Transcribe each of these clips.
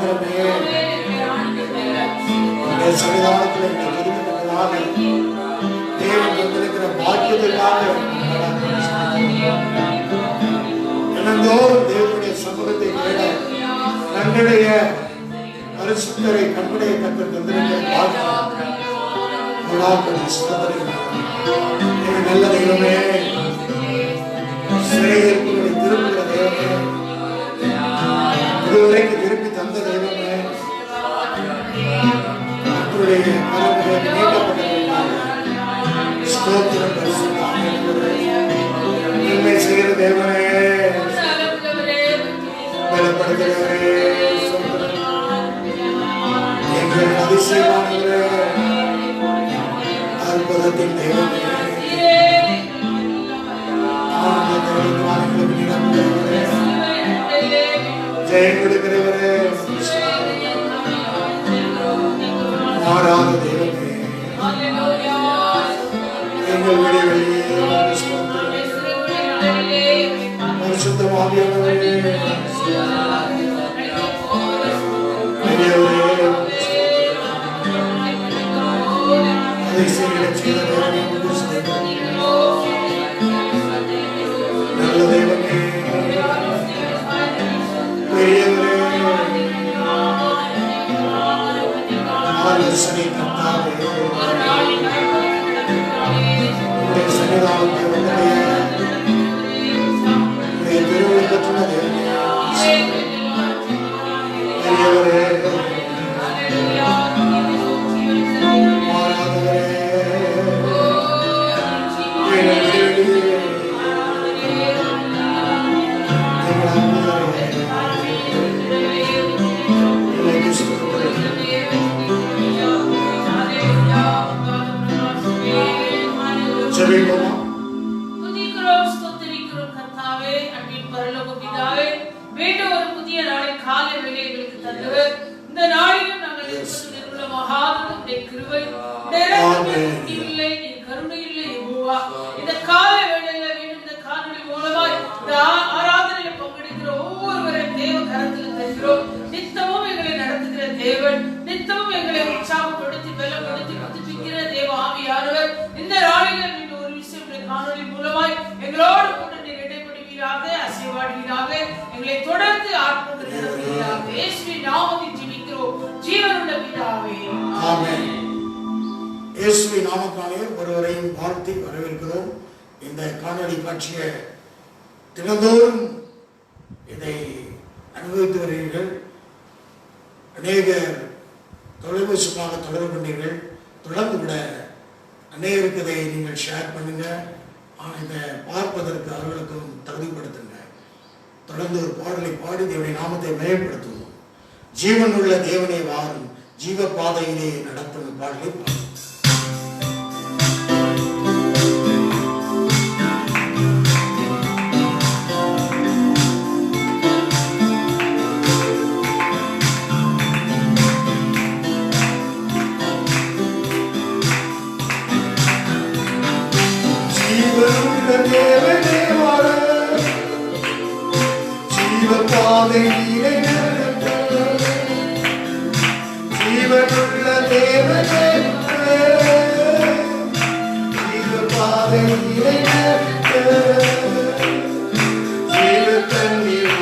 சக்கரமே சன்னிதானத்தில் தேவன் தந்திருக்கிற பாக்கியத்திற்காக தினந்தோறும் தேவனுடைய சமூகத்தை தேட தன்னுடைய பரிசுத்தரை கண்ணுடைய கற்று தந்திருக்கிற பாக்கியம் நல்ல தெய்வமே, சிறையிருப்புகளை திருப்புகிற தெய்வமே, இதுவரைக்கு திருப்பி தந்த தெய்வமே, அவருடைய கரங்களை நீக்கப்பட்டதற்காக ஸ்தோத்திரம் நன்மை செய்கிற தேவனே, பலப்படுகிறவரே, எங்கள் அதிசயமானவரே, அற்புதத்தின் தெய்வமே, ஜெயம் கொடுக்கிறவரே, மாறாத தெய்வமே, எங்கள் விடிவெளியே பரிசுத்தமாகியவரே, நல்ல தெய்வமே, பெரியவரே, ஆலோசனை கர்த்தாவே, உங்களுடைய சன்னிதானத்தை உங்களுடைய திருவிழா பெற்றுள்ள பெரியவரே, இயேசுவின் நாமத்தினாலே ஒருவரையும் வாழ்த்தி வரவேற்கிறோம். இந்த காணொளி காட்சியை தினந்தோறும் இதை அனுபவித்து வருகிறீர்கள். அநேகர் தொலைபேசிக்காக தொடர்பு கொண்டீர்கள். தொடர்ந்து விட அநேகருக்கு இதை நீங்கள் ஷேர் பண்ணுங்க. இதை பார்ப்பதற்கு அவர்களுக்கும் தகுதிப்படுத்துங்க. தொடர்ந்து ஒரு பாடலை பாடி தேவனுடைய நாமத்தை மேம்படுத்துவோம். ஜீவன் உள்ள தேவனை வாரும், ஜீவ பாதையிலே நடத்தும் பாடலை பாடும். தேவனே வாரும், ஜீவ பாதையிலே நடத்தும், ஜீவனுள்ள தேவனே, ஜீவ பாதையிலே நடத்தும், ஜீவ தண்ணீர்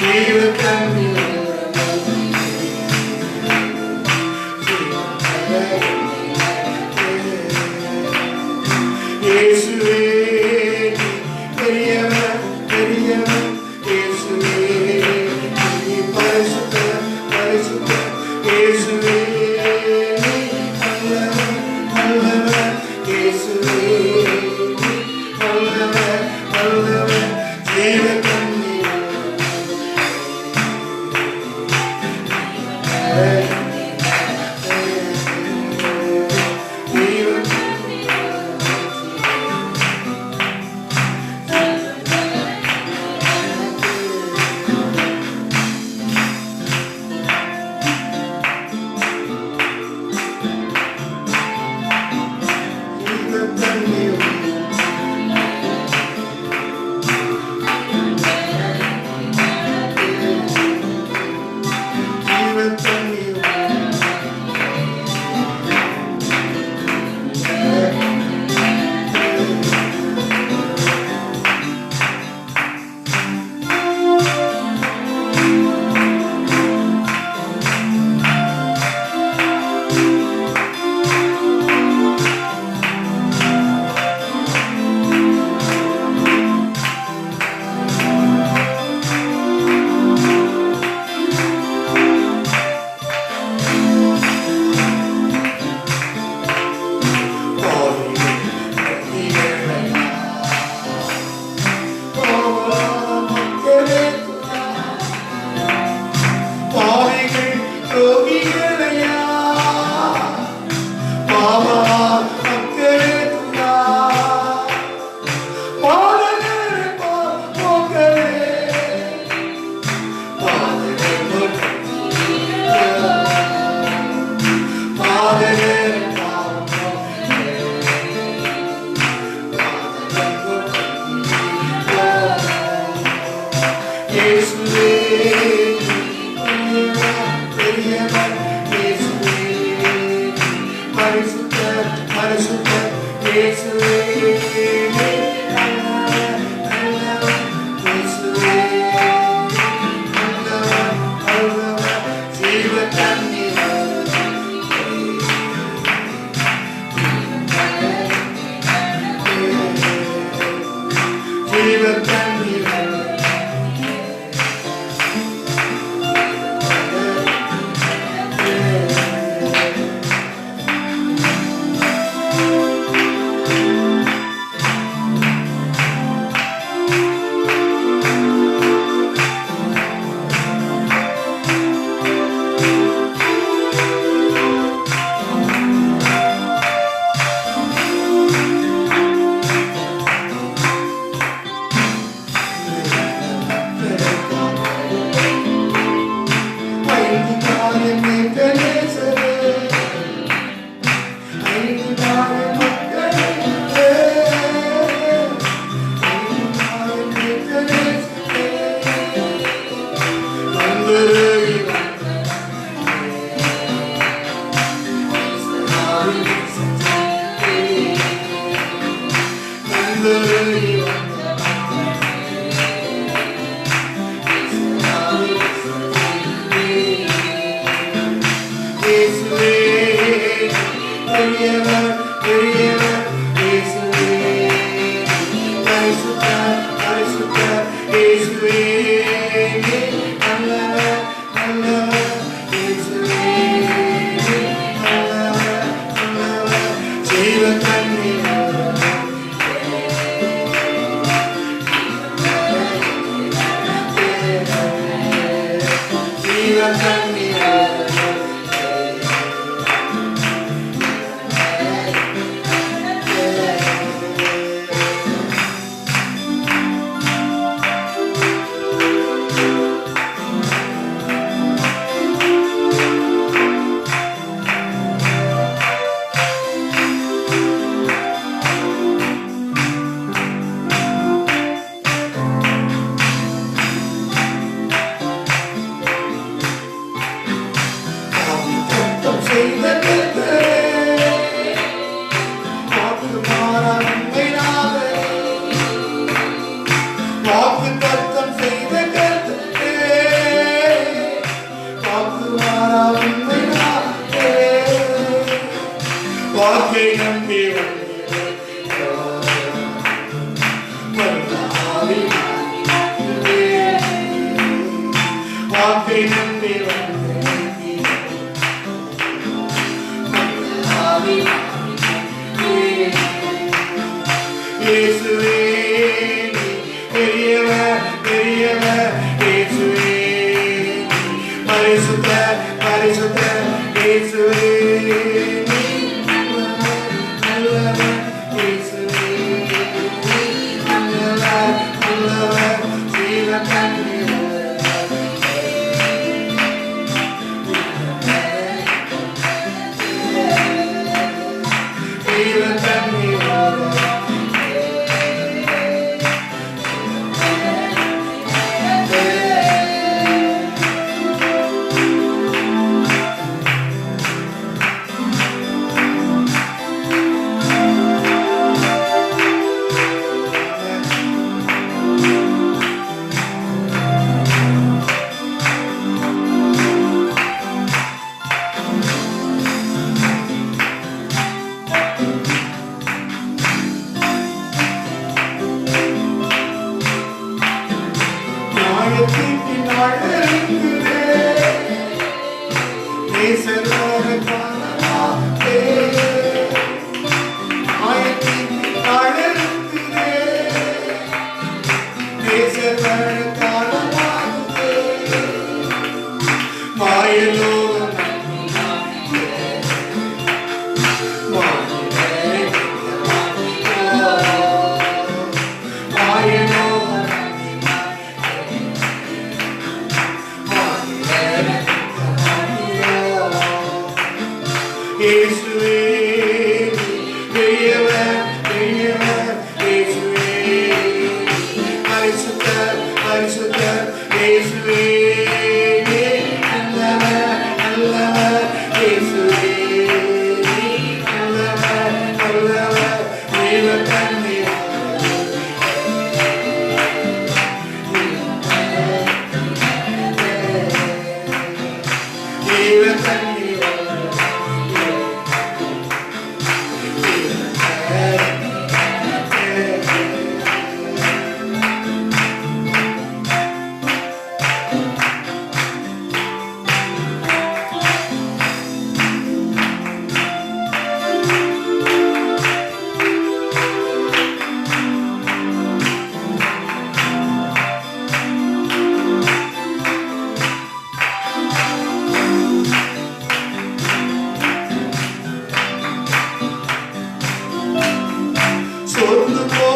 ஜீவ தண்ணீர்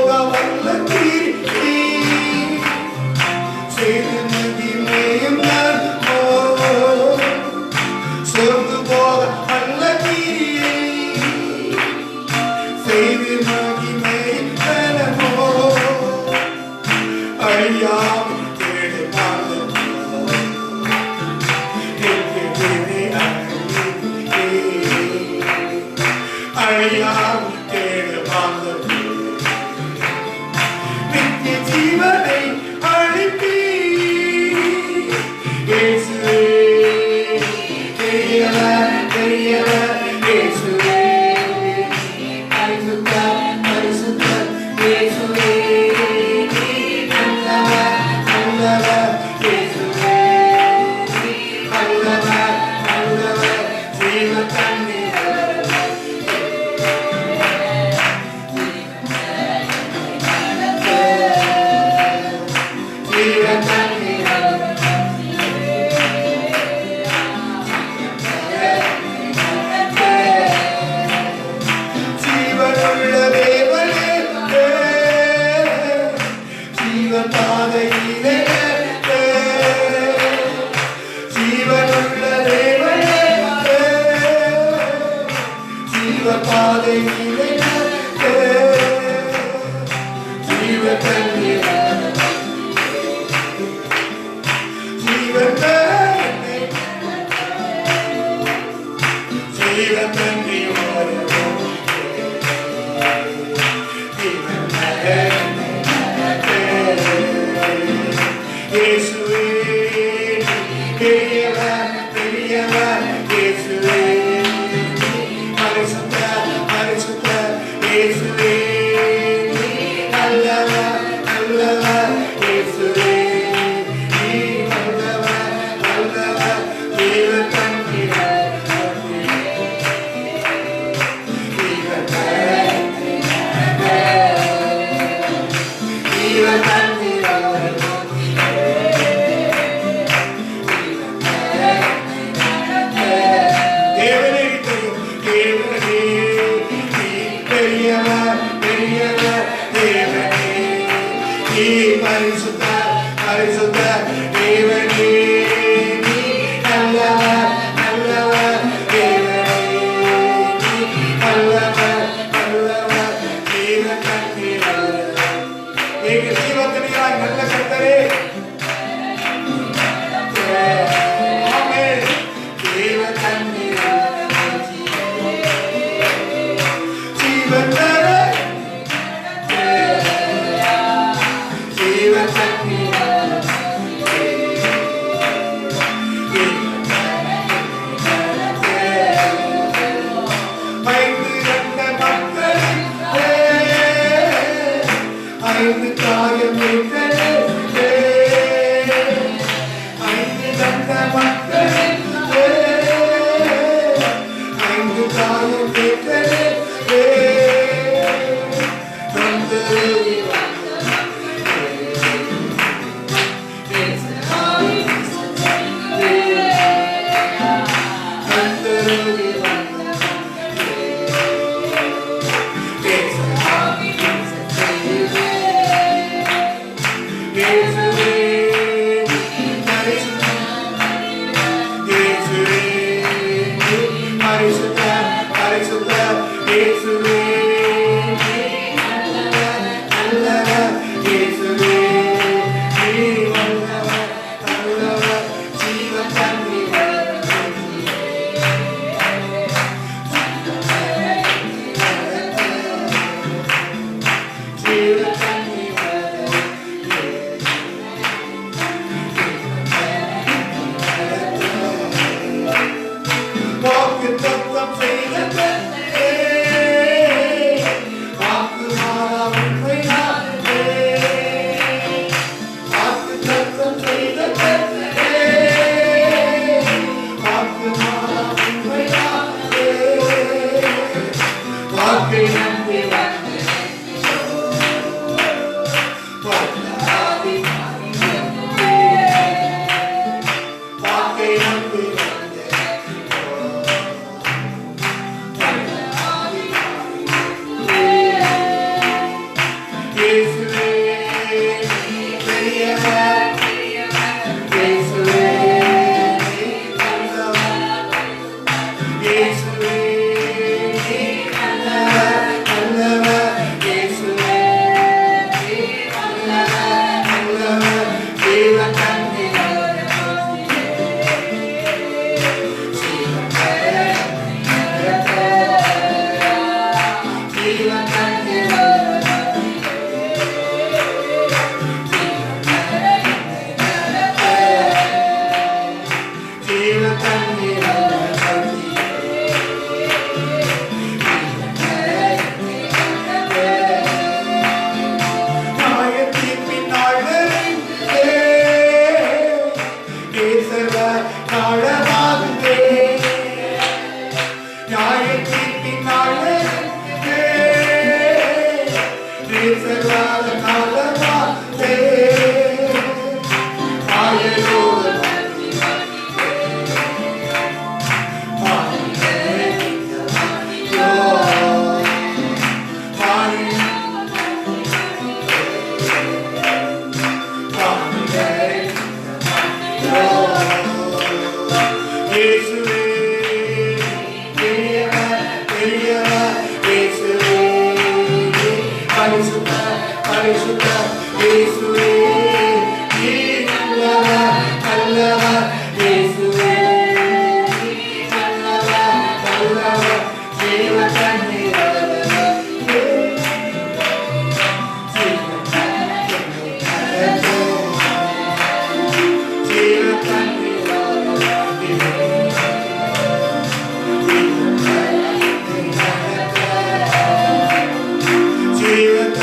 போக வல்ல கிரியை செய்து மகிமையும் நான் சோர்ந்து போக வல்ல கிரியை செய்து மகிமையும் பலமோ அழியாமல் தேடு அழியாம் தேடு நித்திய ஜீவனை அழிப்பி இயேசுவே பெரியவர் பெரியவர் இயேசுவே பரிசுத்தர் பரிசுத்தர் இயேசுவே நல்லவர் நல்லவர் இயேசுவே நல்லவர் நல்லவர் ஜீவ தண்ணீர் இயேசுவே நீ பெரியவர் இயேசுவே நீ நல்லவர் இயேசுவே நீ நல்லவர் நல்லவர் இயேசுவே நீ நல்லவர் நல்லவர் ஜீவன் தந்தீர் ஜீவன்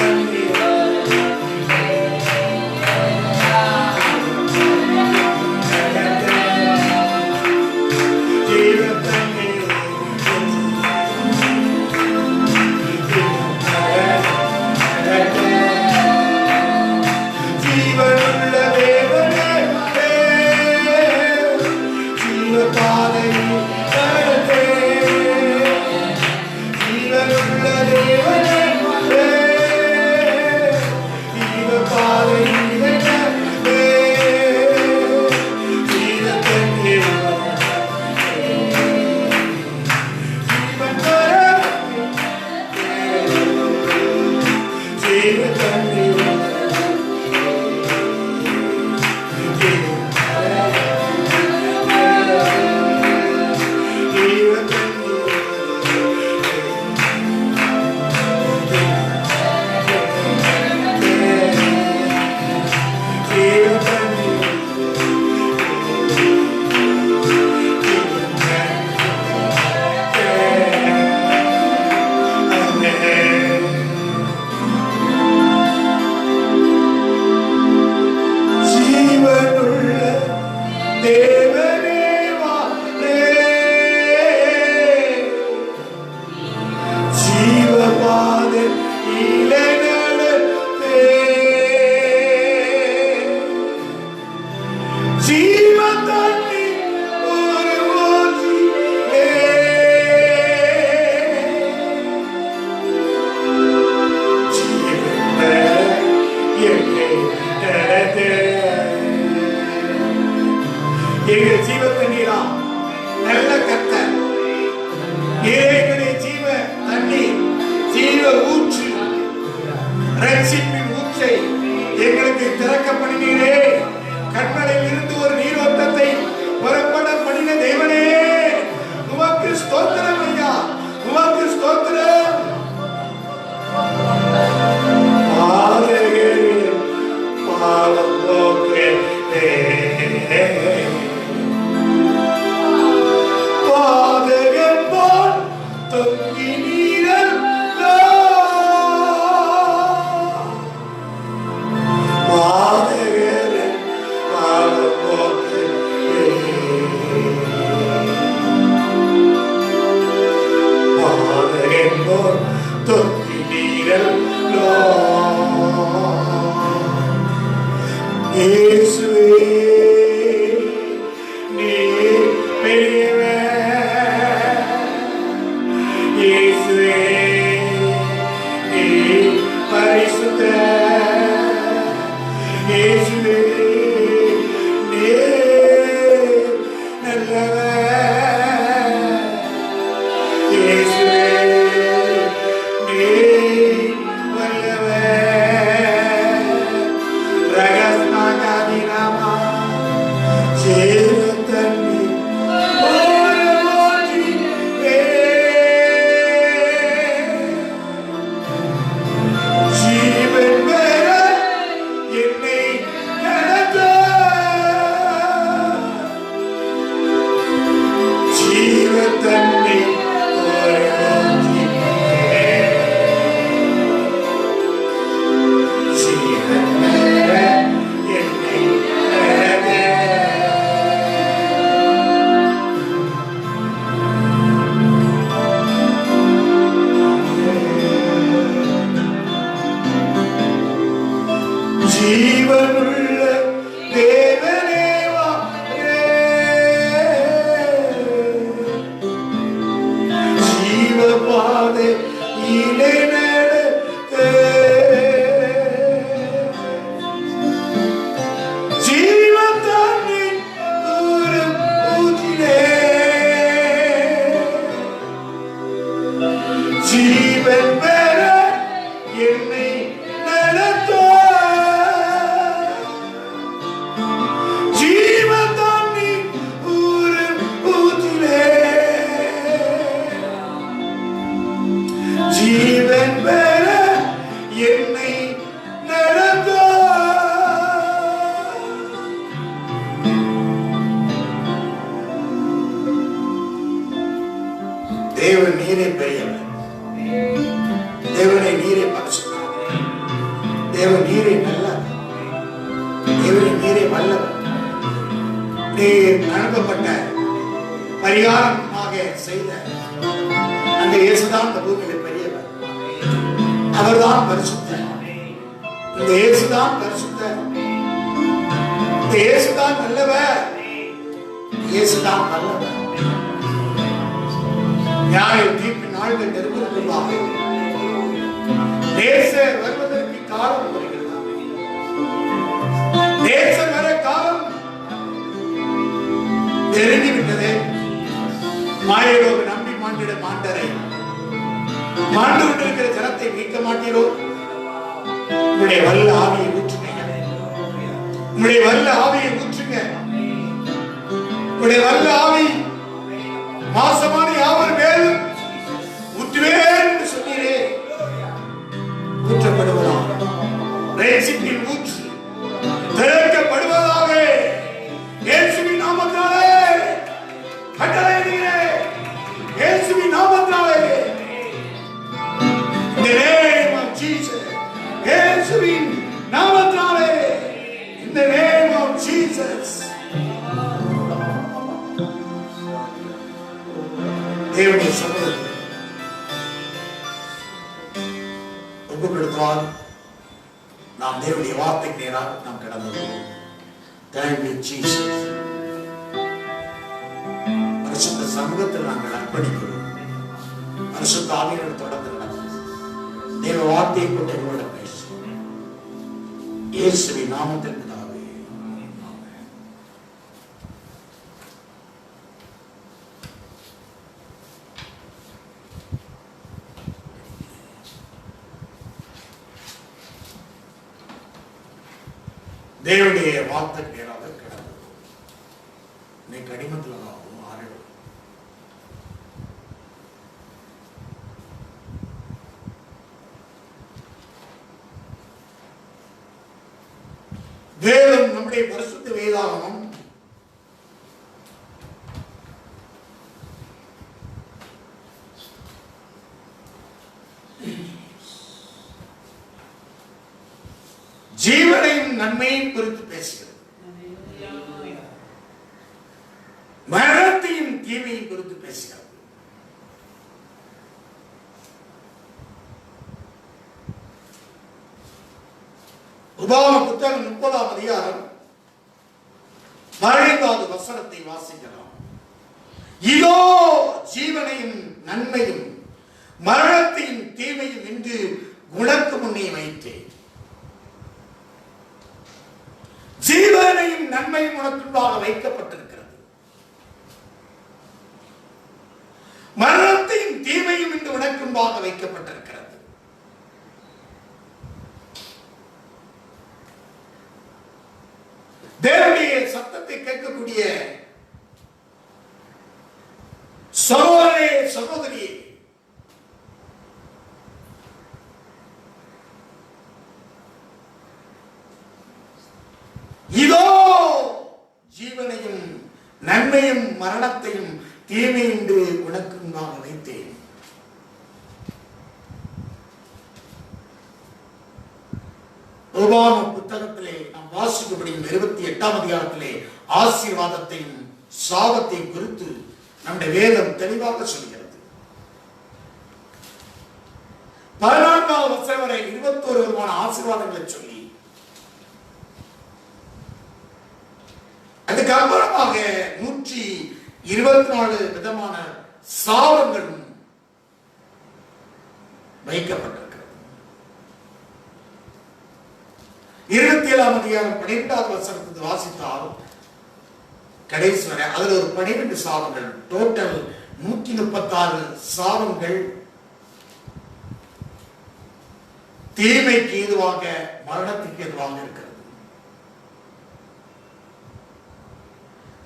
ஜீவனுள்ள தேவனே வாரே, ஜீவபாதை இலை நடத்தே, ஜீவத்தண்ணி தூரம் ஊற்றினே, ஜீவன் பெற என்னை நடத்த, ஜீவத்தண்ணி தூரம் ஊற்றினே, ஜீவன் பெற என்னை நடத்த. தேவன் நீரே பெரியவர், தேவனை நீரே பரிசுத்தர், தேவன் நீரே நல்லவர், தேவனை நீரே வல்லவர். நீர் அனுப்பப்பட்ட பரிகாரமாக செய்த அந்த இயேசுதான் இந்த பூமியில பெரியவர். அவர்தான் பரிசுத்தர். இந்த இயேசுதான் பரிசுத்தர். இந்த இயேசுதான் நல்லவர். இயேசுதான் நல்லவர். நியாய தீர்ப்பு நாள்கள் நெருங்குவதற்காக நேசர் வருவதற்கு காலம் வருகிறது. நேசர் வர காலம் நெருங்கிவிட்டது. மாயரோக நம்பி மாண்டிட மாண்டரை மாண்டு கொண்டிருக்கிற ஜனத்தை மீட்க மாட்டீரோ? உங்களுடைய வல்ல ஆவியை ஊற்றுங்க, உங்களுடைய வல்ல ஆவியை ஊற்றுங்க. உங்களுடைய வல்ல ஆவி மாசமான யாவர் மேலும் ஊற்றுவேன் என்று சொன்னீரே, ஊற்றப்படுவதாக ரட்சிப்பின் ஊற்று திறக்கப்படுவதாக இயேசுவின் நாமத்தினாலே கட்டளையிடுகிறேன். இயேசுவின் நாமத்தினாலே, in the name of Jesus, இயேசுவின் நாமத்தினாலே, in the name of Jesus. தேவனுடைய சமூகத்தில் ஒப்பு கொடுத்தால் நாம் தேவனுடைய வார்த்தைக்கு நேராக நாம் கடந்து வருவோம். Thank you, Jesus. பரிசுத்த சமூகத்தில் நாங்கள் அர்ப்பணிக்கிறோம். பரிசுத்த ஆவியோடு தொடர்ந்து நடக்கும் தேவ வார்த்தையை கொண்டு எங்களோட பேசும். இயேசுவின் நாமத்தில் பிதாவே. தேவனுடைய வார்த்தைக்கு நேராக கடந்து நீ கடிமத்தில் ஆரம்பம். வேதம் நம்முடைய பரிசுத்த வேதாகமம் ஜீவனையும் நன்மையும் குறித்து பேசுகிறது. மரணத்தையும் தீமையும் குறித்து பேசுகிறது. உபாகம புத்தகம் 30ஆம் அதிகாரம் 15வது வசனத்தை வாசிக்கலாம். இதோ ஜீவனையும் நன்மையும் மரணத்தையும் தீமையும் என்று உனக்கு முன்னே வைத்தேன். ஜீவனையும் நன்மையும் உனக்குள்ளாக வைக்கப்பட்டிருக்கிறது. மரணத்தையும் தீமையும் என்று உனக்குள்ளாக வைக்கப்பட்டிருக்கிறது. தேவனுடைய சத்தத்தை கேட்கக்கூடிய சகோதரே சகோதரியே, இதோ ஜீவனையும் நன்மையும் மரணத்தையும் தீமை என்று உனக்கு நான் வைத்தேன். உபாகம புத்தகத்திலே நாம் வாசிக்கப்படும் 28ஆம் அதிகாரத்திலே ஆசீர்வாதத்தையும் சாபத்தையும் குறித்து நம்முடைய வேதம் தெளிவாக சொல்கிறது. 14வது வசனம் வரை 21 விதமான ஆசீர்வாதங்களை சொல்லி அதுக்கப்புறமாக 124 விதமான சாபங்களும் வைக்கப்பட்டிருக்கிறது. 27ஆம் அதிகாரம் 12வது வசனத்தை வாசித்தால் கடைசி வரை அதுல ஒரு 12 சாபங்கள், டோட்டல் 136 சாபங்கள் தீமைக்கு ஏதுவாக, மரணத்துக்கு ஏதுவாக இருக்கிறது.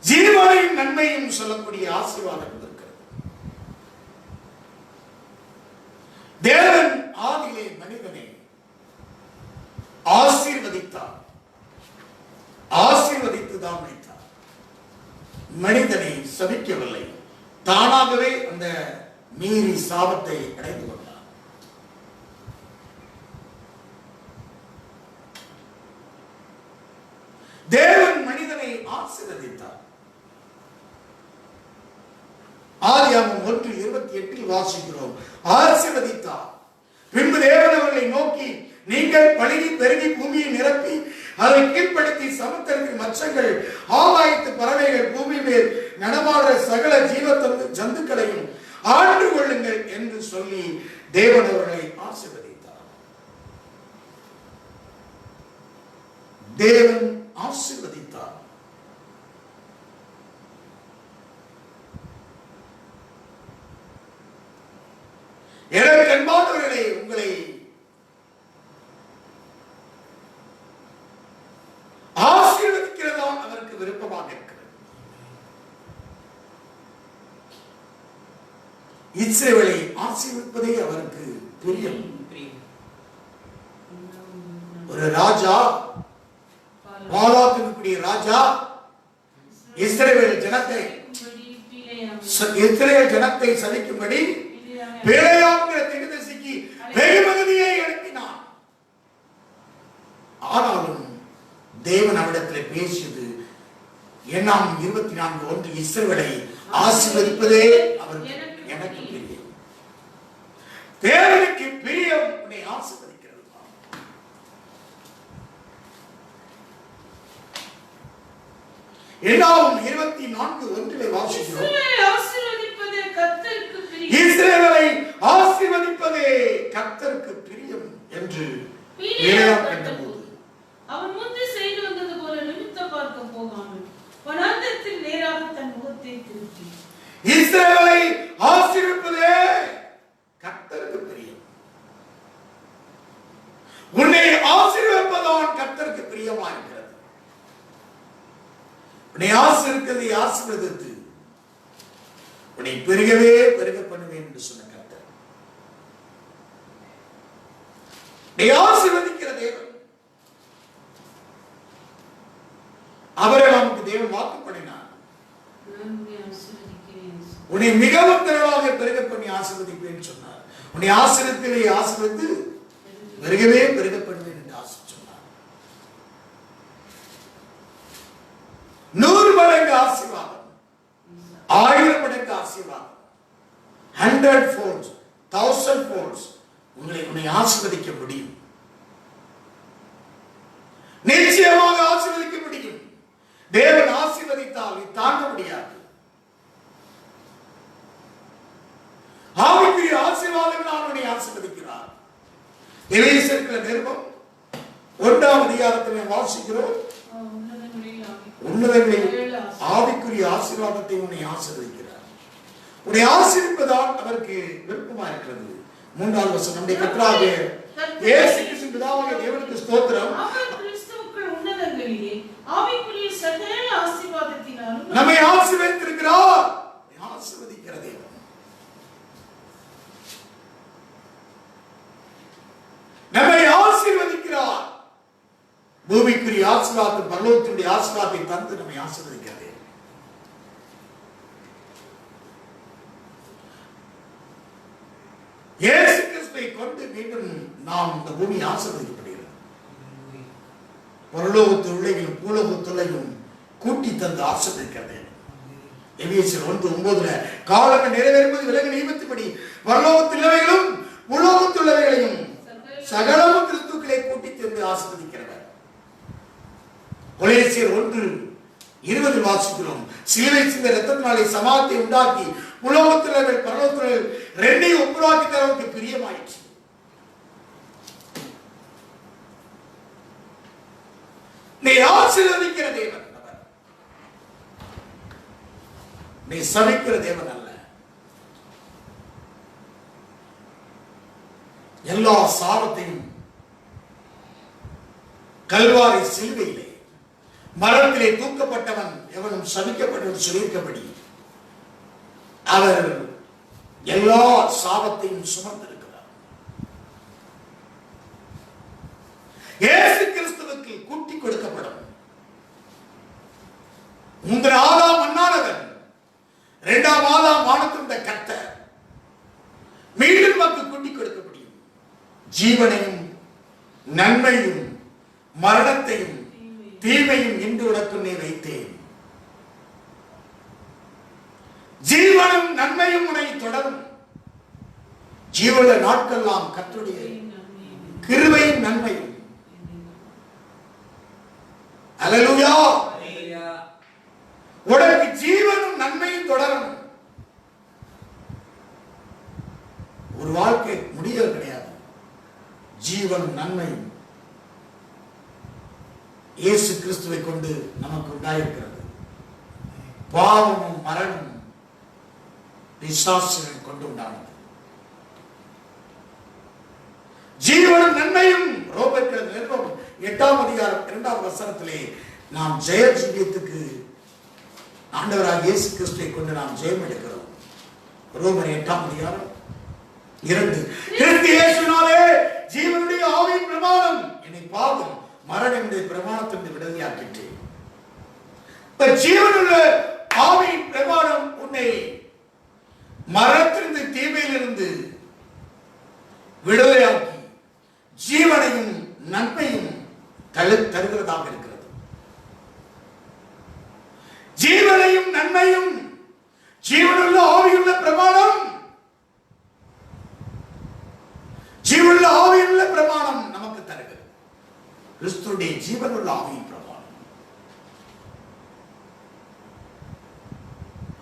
ஜீவனையும் நன்மையும் சொல்லக்கூடிய ஆசீர்வாதம் இருக்கிறது. தேவன் ஆதியிலே மனிதனை ஆசீர்வதித்தார், ஆசீர்வதித்துதான் வைத்தார். மனிதனை சபிக்கவில்லை, தானாகவே அந்த மீறி சாபத்தை அடைந்து கொண்டார். தேவன் மனிதனை ஆசீர்வதித்தார். ஆதியாகமம் 1:28 வாசிக்கிறோம். ஆசீர்வதித்தார். பின்பு தேவன் அவர்களை நோக்கி, நீங்கள் பலுகி பெருகி பூமியை நிரப்பி அதை கீழ்ப்படுத்தி சமுத்திரத்தின் மச்சங்கள், ஆகாயத்து பறவைகள், பூமி மேல் நடமாடுற சகல ஜீவ ஜந்துக்களையும் ஆண்டு கொள்ளுங்கள் என்று சொல்லி தேவன் அவர்களை ஆசீர்வதித்தார். தேவன் ஆசீர்வதித்தார். எனக்கு அன்பானவர்களே, உங்களை ஆசீர்வதிக்கிறதா அவருக்கு விருப்பமாக இருக்கிறது. இஸ்ரவேலை ஆசீர்வதிப்பதே அவருக்கு பிரியம். ஒரு ராஜா, பாலாத்தினுடைய ராஜா இஸ்ரவேல் ஜனத்தை சலிக்கும்படி பிலேயாம்ங்கிற தீர்க்கதரிசிக்கு வெகுமதியை அனுப்பினான். ஆனாலும் தேவன் அவரிடத்தில் பேசியது எண்ணாம் 24:1, இஸ்ரவேலை ஆசீர்வதிப்பதே அவருக்கு எனக்கு பிரியம். தேவனுக்கு பிரியம் உன்னை ஆசீர்வதிக்கிறது. எண்ணாம் 24:1 வாசிக்கிறோம். இஸ்ரவேலை ஆசீர்வதிப்பதே கர்த்தருக்கு பிரியம் என்று பிலேயாம் கண்டபோது அவன் முந்தி செய்து வந்தது போல நிமித்த பார்க்க போகாமல் வனாந்தரத்தில் நேராக தன் முகத்தை திருப்பி இஸ்ரவேலை ஆசீர்வதிப்பதே கர்த்தருக்கு பிரியம். உன்னை ஆசீர்வதிப்பதான் கர்த்தருக்கு பிரியமா இருக்கிறது. உன்னை ஆசீர்வதித்து உன்னை பெருகவே பெருக பண்ணுவேன் என்று சொன்ன கர்த்தர். நீ ஆசீர்வதிக்கிற தேவன். ஆபிரகாமுக்கு தேவன் வாக்கு பண்ணினார், உன்னை மிகவும் திரளாக பெருக பண்ணி ஆசீர்வதிப்பேன் சொன்னார். உன்னை ஆசீர்வதித்து பெருகவே பெருக பண்ணுவேன் என்று சொன்னார். 100 மடங்கு ஆசீர்வாதம், 1000 மடங்கு ஆசீர்வாதம், 100 folds, 1000 folds உன்னை ஆசீர்வதிக்க முடியும். நிச்சயமாக ஆசீர்வதிக்க முடியும். தேவன் ஆசீர்வதித்தால் தாங்க முடியாது. ஆவிக்குரிய ஆசீர்வாதங்களால் உன்னை ஆசீர்வதிக்கிறார். எபேசியர் நிருபம் 1ஆம் அதிகாரத்திலே வாசிக்கிறோம். உன்னதங்களில் ஆவிக்குரிய ஆசீர்வாதத்தை உன்னை ஆசீர்வதிக்கிறார். உன்னை ஆசீர்வதிப்பதால் அவருக்கு விருப்பமா இருக்கிறது. 3ஆம் வசனம், நம்முடைய கர்த்தராகிய இயேசு கிறிஸ்து பிதாவாகிய தேவனுக்கு ஸ்தோத்திரம், ஆவிக்குரிய சகல ஆசீர்வாதத்தினாலும் நம்மை ஆசீர்வதித்திருக்கிறார். ஆசீர்வதிக்கிற தேவன். நம்மை ஆசீர்வதிக்கிறார். பூமிக்குரிய ஆசீர்வாதத்தை, பரலோகத்தினுடைய ஆசீர்வாதத்தை தந்து நம்மை ஆசீர்வதிக்கிறது. இயேசு கிறிஸ்துவை கொண்டு மீண்டும் நாம் இந்த பூமி ஆசீர்வதிக்கப்படுகிறது. பரலோகத்துள்ளையும் பூலோகத்துள்ளையும் கூட்டி தந்து ஆசீர்வதிக்கிறது. எபேசியர் 1:9 காலங்கள் நிறைவேறும்போது விலகு நியமித்தபடி பரலோகத்துள்ளவைகளும் பூலோகத்துள்ளவைகளையும் சகலமும் கிறிஸ்துக்களை கூட்டி தந்து ஆசீர்வதிக்கிறார். கொலோசியர் 20 வாசிக்கிறோம். சிலுவை சிந்த இரத்தத்தினாலே சமாதத்தை உண்டாக்கி உலோகத்தில் பரலோகத்தில் ரெண்டையும் ஒப்புராக்கி தரவுக்கு பிரியமாயிற்று. நீ ஆசீர்வதிக்கிற தேவன், நீ சபிக்கிற தேவன் அல்ல. எல்லா சாபத்தையும் கல்வாரி சிலுவையிலே மரத்திலே தூக்கப்பட்டவன் எவனும் சபிக்கப்பட்டவன் சொல்லியிருக்கபடி அவர் எல்லா சாபத்தையும் சுமந்திருக்கிறார். இயேசு கிறிஸ்துவுக்கு கூட்டி கொடுக்கப்படும். முந்தின ஆதாம் மண்ணானவன், இரண்டாம் ஆதாம் வானத்திருந்த கர்த்தர் மீண்டும் நமக்கு கூட்டி கொடுக்க முடியும். ஜீவனையும் நன்மையும் மரணத்தையும் தீமையும் இன்று உனக்கு நீ வைத்தேன். ஜீவனும் நன்மையும் உன்னை தொடரும். ஜீவன நாட்கெல்லாம் கர்த்தருடைய கிருபையும் நன்மையும். அல்லேலூயா. உனக்கு ஜீவனும் நன்மையும் தொடரும். ஒரு வாழ்க்கை முடியல் கிடையாது. ஜீவனும் நன்மையும் இயேசு கிறிஸ்துவை கொண்டு நமக்கு உண்டாயிருக்கிறது. பாவமும் மரணமும் பிசாசுகளை கொண்டு உண்டானது. ஜீவனும் நன்மையும் ரோமர் 8ஆம் அதிகாரம் 2ஆம் வசனத்திலே நாம் ஜெய ஜீவியத்துக்கு ஆண்டவராக இயேசு கிறிஸ்துவை கொண்டு நாம் ஜெயம் எடுக்கிறோம். ரோமர் 8ஆம் அதிகாரம் 2. கிறிஸ்து இயேசுவினாலே ஜீவனுடைய ஆவியின் பிரமாணம் என்னை பாவம் மரணமுடைய பிரமாணத்திலிருந்து விடுதலையாக்கிட்டு. ஜீவனுள்ள ஆவியின் பிரமாணம் உன்னை மரணத்திலிருந்து தீமையிலிருந்து விடுதலையாக்கி ஜீவனையும் நன்மையும் தருகிறதாக இருக்கிறது. ஜீவனையும் நன்மையும் ஜீவனுள்ள ஆவியுள்ள பிரமாணம், ஜீவனுள்ள ஆவியுள்ள பிரமாணம் நமக்கு தருகிறது. கிறிஸ்துவுடைய ஜீவனுள்ள ஆவியின் பிரமாணம்.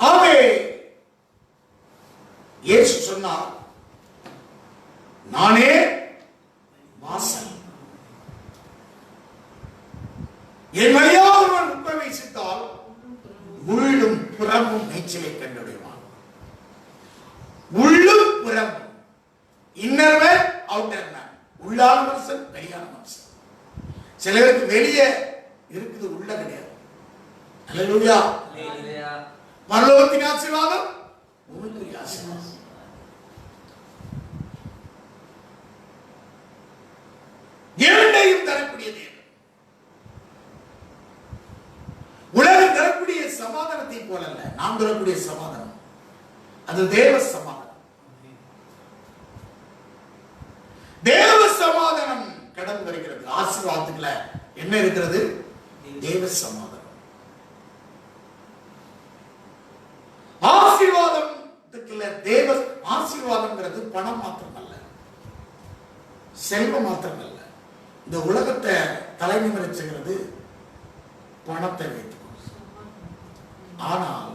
ஆவே இயேசு சொன்னார், நானே வாசல். என் வழியா ஒருவன் உட்பிரவேசித்தால் உள்ளும் புறமும் மேய்ச்சலை கண்டுடைவான். உள்ளும் புறமும், இன்னர் மேன் அவுட்டர் மேன். உள்ளான மனுஷன் வெளியான மனுஷன். சிலருக்கு வெளியே இருக்குது, உள்ள கிடையாது. அல்லேலூயா. பரலோகத்தின் ஆசீர்வாதம் உங்களுடைய ஆசீர்வாதம். இரண்டையும் தரக்கூடிய தேவன். உலகம் தரக்கூடிய சமாதானத்தை போல அல்ல நாம் தரக்கூடிய சமாதானம். அது தேவ சமாதானம். தேவ சமாதானம் கடந்து வருகிறது. ஆசீர்வாதத்துல என்ன இருக்கிறது? தேவ சமாதானம். ஆசீர்வாதத்துக்குள்ள தேவ ஆசீர்வாதம்ங்கிறது பணம் மாத்திரம் அல்ல, செல்வம் மாத்திரம் அல்ல. இந்த உலகத்தை தலைநிமிரச்சுகிறது பணத்தை வைத்து. ஆனால்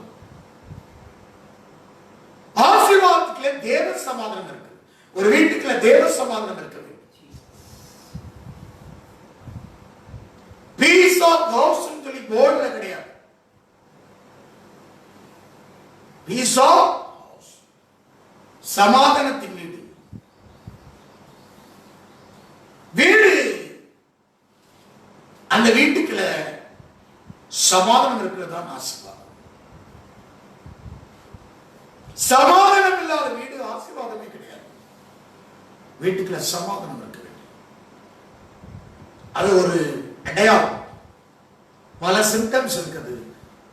ஆசீர்வாதத்துக்குள்ள தேவ சமாதானம் இருக்கு. ஒரு வீட்டுக்குள்ள தேவ சமாதானம் இருக்கு. பீஸ் ஆஃப் ஹவுஸ் சொல்லி போர்டுல கிடையாது. பீஸ் ஆஃப் ஹவுஸ், சமாதானத்தின் வீடு. வீடு, அந்த வீட்டுக்குள்ள சமாதானம் இருக்கிறதா ஆசீர்வாதம். சமாதானம் இல்லாத வீடு ஆசீர்வாதமே கிடையாது. வீட்டுக்குள்ள சமாதானம் இருக்க வேண்டும். அது ஒரு அடையாளம். பல சிம்டம்ஸ் இருக்குது.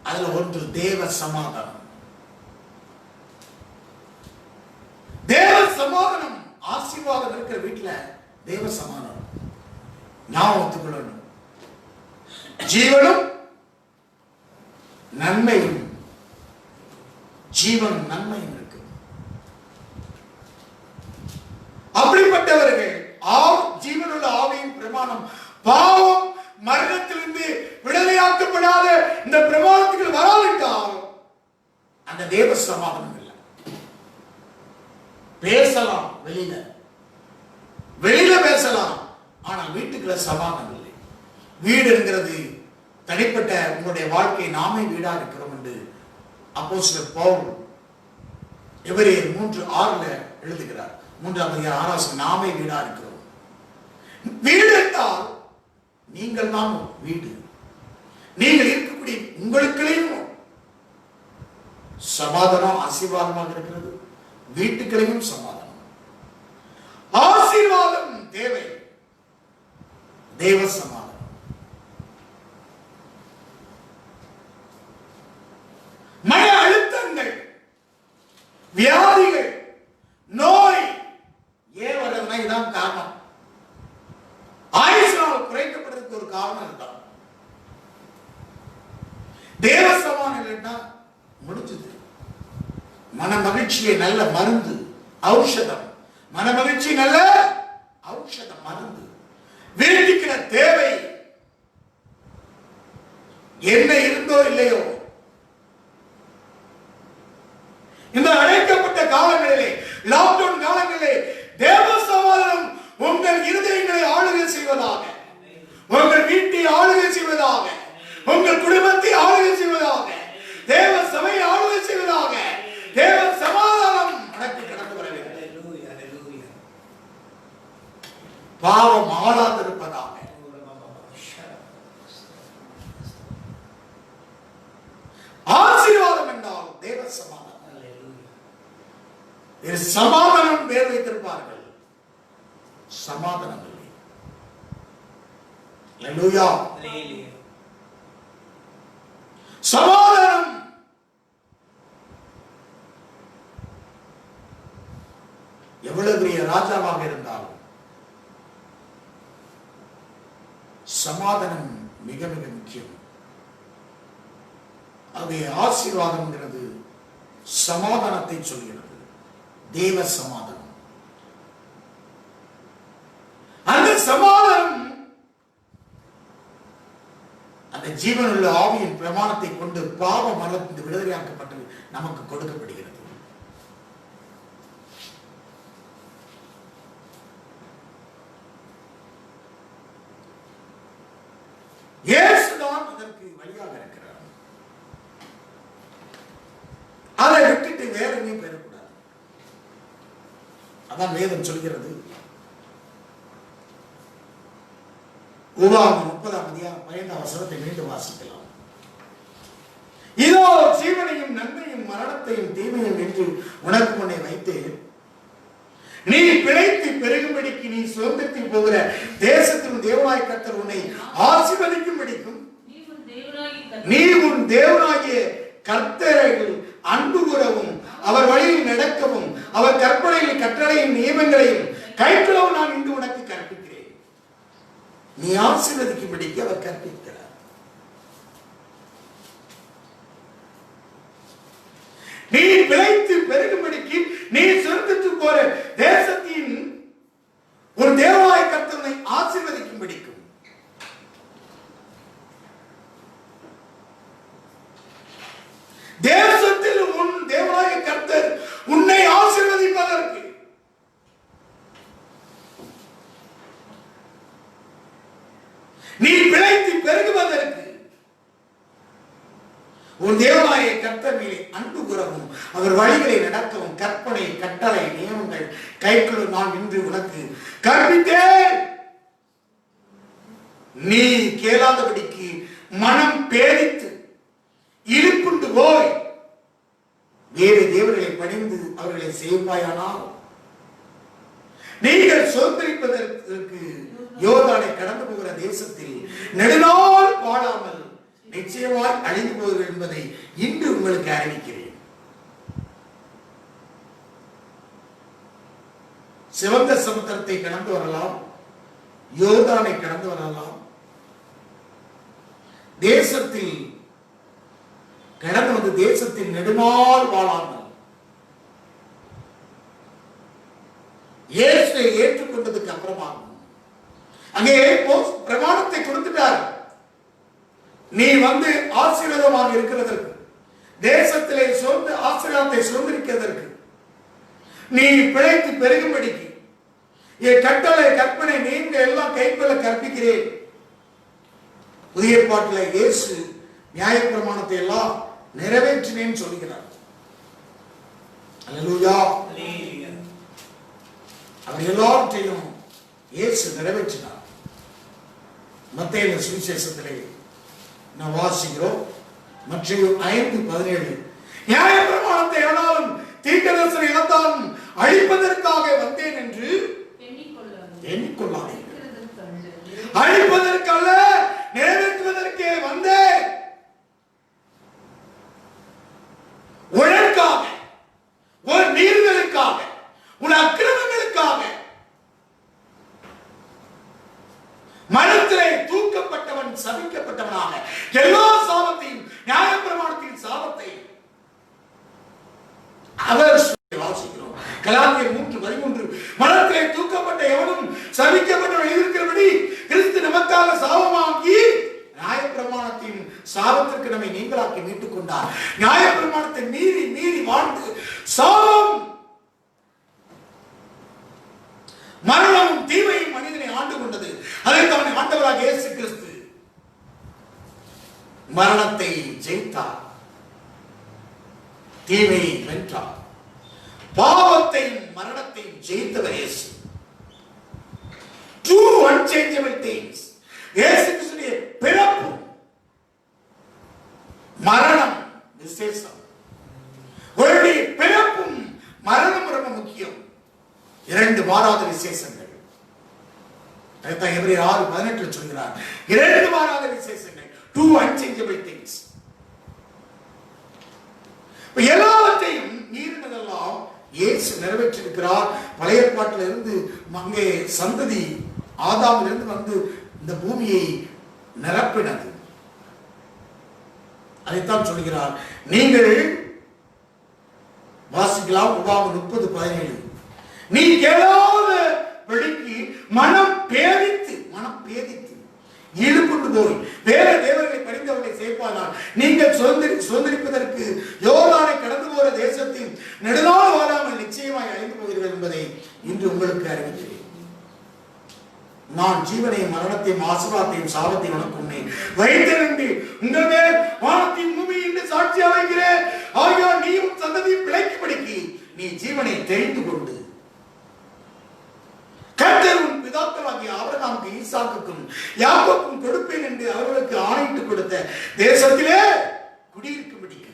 அதுல ஒன்று தேவ சமாதானம். தேவ சமாதானம், ஆசீர்வாதம் இருக்கிற வீட்டுல தேவ சமாதானம். ஞாபகத்துக் கொள்ளணும். ஜீவனும் நன்மையும், ஜீவனும் நன்மையும் இருக்கு. அப்படிப்பட்டவர்கள் ஜீவனுள்ள ஆவியின் பிரமாணம், பாவம் மரணத்திலிருந்து விடுதலையாக்கப்படாத இந்த பிரமாணத்துக்கு வராவிட்டால் அந்த தேவ சமாதானம் இல்லை. பேசலாம், வெளியில பேசலாம், ஆனால் வீட்டுக்குள்ள சமாதானம் இல்லை. வீடு என்கிறது தனிப்பட்ட உங்களுடைய வாழ்க்கை. நாமே வீடா இருக்கிறோம் என்று அப்போஸ்தலர் பவுல் எபிரேயர் 3:6 எழுதுகிறார். 3:6 நாமே வீடா இருக்கிறோம். வீடு என்றால் நீங்கள் தான் வீடு. நீங்கள் இருக்கக்கூடிய உங்களுக்குள்ளேயும் சமாதானம் ஆசீர்வாதமாக இருக்கிறது. வீட்டுக்குள்ளேயும் சமாதானம், ஆசீர்வாதம் தேவை. தேவ சமாதானம். மன அழுத்தங்கள், வியாதிகள், நோய் ஏன் வர்றதுனா இதான் காரணம். ஆயுஷ்நாள் குறைக்கப்படுறதுக்கு ஒரு காரணம் இதுதான். தேவ சமாதானம் இல்லைன்னா முடிஞ்சது. மன மகிழ்ச்சியை நல்ல மருந்து, ஔஷதம். மன மகிழ்ச்சி நல்ல ஔஷதம், மருந்து. வீட்டுக்கிற தேவை என்ன இருந்தோ இல்லையோ, இந்த அழைக்கப்பட்ட காலங்களிலே, லாக்டவுன் காலங்களிலே தேவ சமாதானம் உங்கள் இருதயங்களை ஆளுகை செய்வதாக, உங்கள் வீட்டை ஆளுகை செய்வதாக, உங்கள் குடும்பத்தை ஆளுகை செய்வதாக, தேவ சபையை ஆளுகை செய்வதாக. தேவ சமாதானம் நடத்தி கடந்து வர வேண்டும். பாவம் ஆளாதிருப்பதாக. ஆசீர்வாதம் என்றால் தேவ சமாதானம். சமாதானம் பேர் வைத்திருப்பார்கள், சமாதானம் இல்லை. அல்லேலூயா. சமாதானம் எவ்வளவு பெரிய ராஜாவாக இருந்தாலும் சமாதானம் மிக மிக முக்கியம். அது ஆசீர்வாதம்ங்கிறது சமாதானத்தை சொல்கிறது. தேவ சமாதானம். அந்த சமாதானம் அந்த ஜீவனுள்ள ஆவியின் பிரமாணத்தை கொண்டு பாவ மரணத்திலிருந்து விடுதலையாக்கப்பட்டு நமக்கு கொடுக்கப்படுகிறது. இயேசுதான் இதற்கு வழியாக இருக்கிறார். அதை விட்டுட்டு வேற எங்கேயும் பெறக்கூடாது. அதான் வேதம் சொல்கிறது. உபாகமம் 30:15 மீண்டும் வாசிக்கலாம். இதோ ஜீவனையும் நன்மையும் மரணத்தையும் தீமையும் என்று உனக்கு முன்னே வைத்து நீ பிழைத்து பெருகும்படிக்கு நீ சுதந்திரத்தில் போகிற தேசத்தின் தேவனாய் கர்த்தர் உன்னை ஆசீர்வதிக்கும்படிக்கும் நீ உன் தேவனாகிய கர்த்தரை அன்பு கூறவும் அவர் வழியில் நடக்கவும் அவர் கற்பனையில் கட்டளையும் நியமங்களையும் கைக்கொள்ளவும் நான் இன்று உனக்கு கற்பிக்கிறேன். நீ ஆசீர்வதிக்கும்படிக்கு அவர் கற்பிக்கிறார். நீ பிழைத்து பெருகும்படிக்கு நீ சுதந்திரத்து போற தேசத்தின் ஒரு தேவனாய கர்த்தரை ஆசீர்வதிக்கும்படிக்கும் தேசத்தில் உன் தேவனாய கர்த்தர் உன்னை ஆசீர்வதிப்பதற்கு நீ பிழைத்து பெருகுவதற்கு உன் தேவனாய கர்த்தர் மேலே அன்பு கூறவும் அவர் வழிகளை நடக்கவும் கற்பனை கட்டளை நியமங்கள் கைக்கொள்ள நான் இன்று உனக்கு கற்பித்தேன். நீ கேளாதபடிக்கு மனம் பேரித்து இழுப்புண்டு போய் வேறு தேவர்களை பணிந்து அவர்களை செய்வாயானால் நீங்கள் சுதந்திரிப்பதற்கு யோர்தானை கடந்து போகிற தேசத்தில் நெடுநாள் வாழாமல் நிச்சயமாய் அழிந்து போவீர்கள் என்பதை இன்று உங்களுக்கு அறிவிக்கிறேன். சிவந்த சமுத்திரத்தை கடந்து வரலாம், யோர்தானை கடந்து வரலாம், தேசத்தில் கடந்து வந்து தேசத்தில் நெடுநாள் வாழாமல் இயேசுவை ஏற்றுக்கொண்டதுக்கு அப்புறமா அங்கே பிரமாணத்தை கொடுத்துட்டார். நீ வந்து ஆசீர்வாதமாக இருக்கிறதற்கு, தேசத்திலே சொந்த ஆசீர்வாதத்தை சுதந்திரிக்கிறதற்கு, நீ பிழைத்து பெருகும்படிக்கு என் கட்டளை கற்பனை நீங்கள் எல்லாம் கைப்பற்ற கற்பிக்கிறேன். புதிய ஏற்பாட்டில் இயேசு நியாயப்பிரமாணத்தை எல்லாம் நிறைவேற்றினேன்னு சொல்கிறார். அல்லேலூயா. அவர் எல்லாவற்றையும் இயேசு நிறைவேற்றினார். மத்தேயு சுவிசேஷத்திலே நாம் வாசிக்கிறோம், மத்தேயு 5:17, நியாயப்பிரமாணத்தை ஆனாலும் தீர்க்கதரிசன இனத்தாலும் அழிப்பதற்காக வந்தேன் என்று எண்ணிக்கொள்ளாதே. அழிப்பதற்கல்ல, நிறைவேற்றுவதற்கே வந்தேன். உனக்காக, உன் மீறுதலுக்காக, உன் அக்கிரமங்களுக்காக மரத்திலே தூக்கப்பட்டவன் சபிக்கப்பட்டவனாக எல்லா சாபத்தையும், நியாயப்பிரமாணத்தின் சாபத்தை அவர் வாசிக்கிறோம். கலாத்தியர் 3:13, மரத்திலே தூக்கப்பட்ட எவனும் சபிக்கப்பட்டவன் இருக்கிறபடி கிறிஸ்து நமக்காக சாபமாகி நியாயப்பிரமாணத்தின் சாபத்திற்கு நம்மை நீங்களாக்கி மீட்டுக் கொண்டார். நியாயப்பிரமாணத்தை மீறி மீறி வாழ்ந்து சாபம், மரணமும் தீமையும் மனிதனை ஆண்டு கொண்டது. அதற்கு அவனை ஆண்டவராக இயேசு கிறிஸ்து மரணத்தை ஜெயித்தார், தீமையை வென்றார், பாவத்தையும் மரணத்தையும் ஜெயித்தவர் இயேசு. Two unchangeable things. இயேசு கிறிஸ்துவின் பிறப்பு, மரணம் விசேஷம். அவருடைய பிறப்பும் மரணம் ரொம்ப முக்கியம். இரண்டு மாறாத விசேஷங்கள். அதைத்தான் எபிரேயர் 6:18 சொல்கிறார். இரண்டு மாறாத விசேஷங்கள். Two unchangeable things. எல்லாவற்றையும் மீறினதெல்லாம் இயேசு நிறைவேற்றிருக்கிறார். பழைய ஏற்பாட்டில் இருந்து அங்கே சந்ததி ஆதாமிலிருந்து வந்து இந்த பூமியை நிரப்பினது. அதைத்தான் சொல்கிறார். நீங்கள் வாசிக்கலாம், உபாகம் 30:17, நீ கேளாத படிக்கு மனம் பேதித்து ஈடுபட்டு போய் வேற தேவர்களை பறிந்தவர்களை சேர்ப்பானால் நீங்கள் சுதந்திரிப்பதற்கு யோர்தானை கடந்து போற தேசத்தில் நெடுநாள் வாழாமல் நிச்சயமாய் அழிந்து போகிறீர்கள் என்பதை இன்று உங்களுக்கு அறிவிக்கிறேன். நான் ஜீவனையும் மரணத்தையும் ஆசீர்வாதத்தையும் சாபத்தையும் உனக்கு உன்னை வைத்திருந்து உங்கள் மேல் வானத்தின் பூமி என்று சாட்சியாக வைக்கிறேன். ஆகையால் நீயும் சந்ததியும் பிழைக்கும்படிக்கு நீ ஜீவனை தெரிந்து கொண்டு கர்த்தர் உன் பிதாக்களாகிய ஆபிரகாமுக்கு, ஈசாக்குக்கும் யாக்கோபுக்கும் கொடுப்பேன் என்று அவர்களுக்கு ஆணையிட்டு கொடுத்த தேசத்திலே குடியிருக்கும்படிக்கு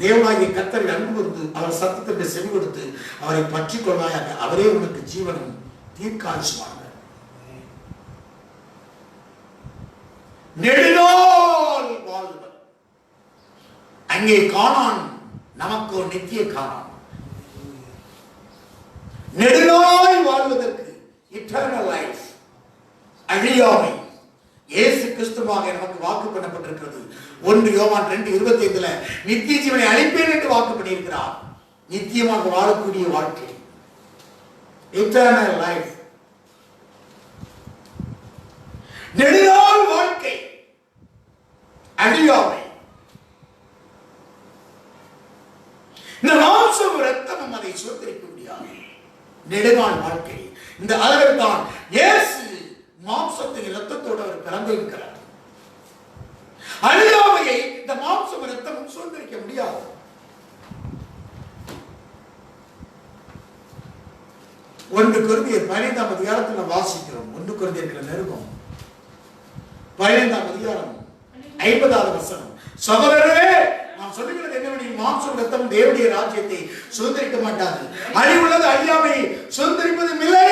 தேவனாகிய கர்த்தரை அன்பு கூர்ந்து அவர் சத்தத்திற்கு செவி கொடுத்து அவரை பற்றிக் கொள்வாயாக. அவரே உனக்கு ஜீவனும் தீர்க்காயுசுமாக. நெடுநாள் வாழ்வர். அங்கே காணான் நமக்கு ஒரு நித்திய காணான். நெடுநாள் வாழ்வதற்கு இட்டர்னல் லைஃப், அழியாமை இயேசு கிறிஸ்துவாக நமக்கு வாக்கு பண்ணப்பட்டிருக்கிறது. 1 யோவான் 2:25 நித்திய ஜீவனை அளிப்பேன் என்று வாக்கு பண்ணியிருக்கிறார். நித்தியமாக வாழக்கூடிய வாழ்க்கை, இட்டர்னல் லைஃப், நெடுநாள் வாழ்க்கை, அழியாமை. இந்த மாம்சம் ரத்தமும் அதை சுதந்திரிக்க முடியாது. நெடுநாள் வாழ்க்கை. இந்த அளவில் தான் இயேசு மாம்சத்தின் இரத்தத்தோடு அவர் பிறந்திருக்கிறார். அழியாமையை இந்த மாம்சம் இரத்தமும் சுதந்திரிக்க முடியாது. ஒன்று கொரிந்தியர் 15ஆம் அதிகாரத்தில் வாசிக்கிறோம். 1 கொரிந்தியர் நிருபம் 15ஆம் அதிகாரம் 50வது வசனம். சகோதரரே, நாம் சொல்லுகிறது என்னவெனில் மாம்சம் இரத்தம் தேவனுடைய ராஜ்யத்தை சுதந்திரிக்க மாட்டாது. அழிவுள்ளது அழியாமை சுதந்திரிப்பதும் இல்லை.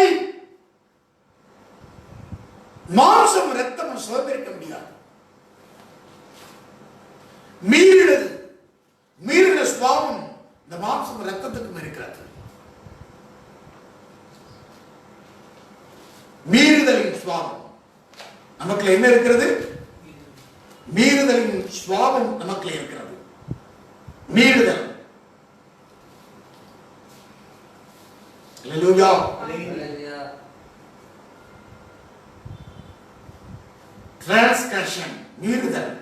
மாம்சம் இரத்தம் சுதந்திரிக்க முடியாது. மீறின சுபாவம் இந்த மாம்சம் இரத்தத்துக்கும் இருக்கிறது. மீறுதலின் சுபாவம் நமக்குள்ள என்ன இருக்கிறது? மீறுதலின் சுபாவம் நமக்குள்ள இருக்கிறது. மீறுதல். அல்லேலூயா. டிரான்ஸ்கிரஷன், மீறுதல்,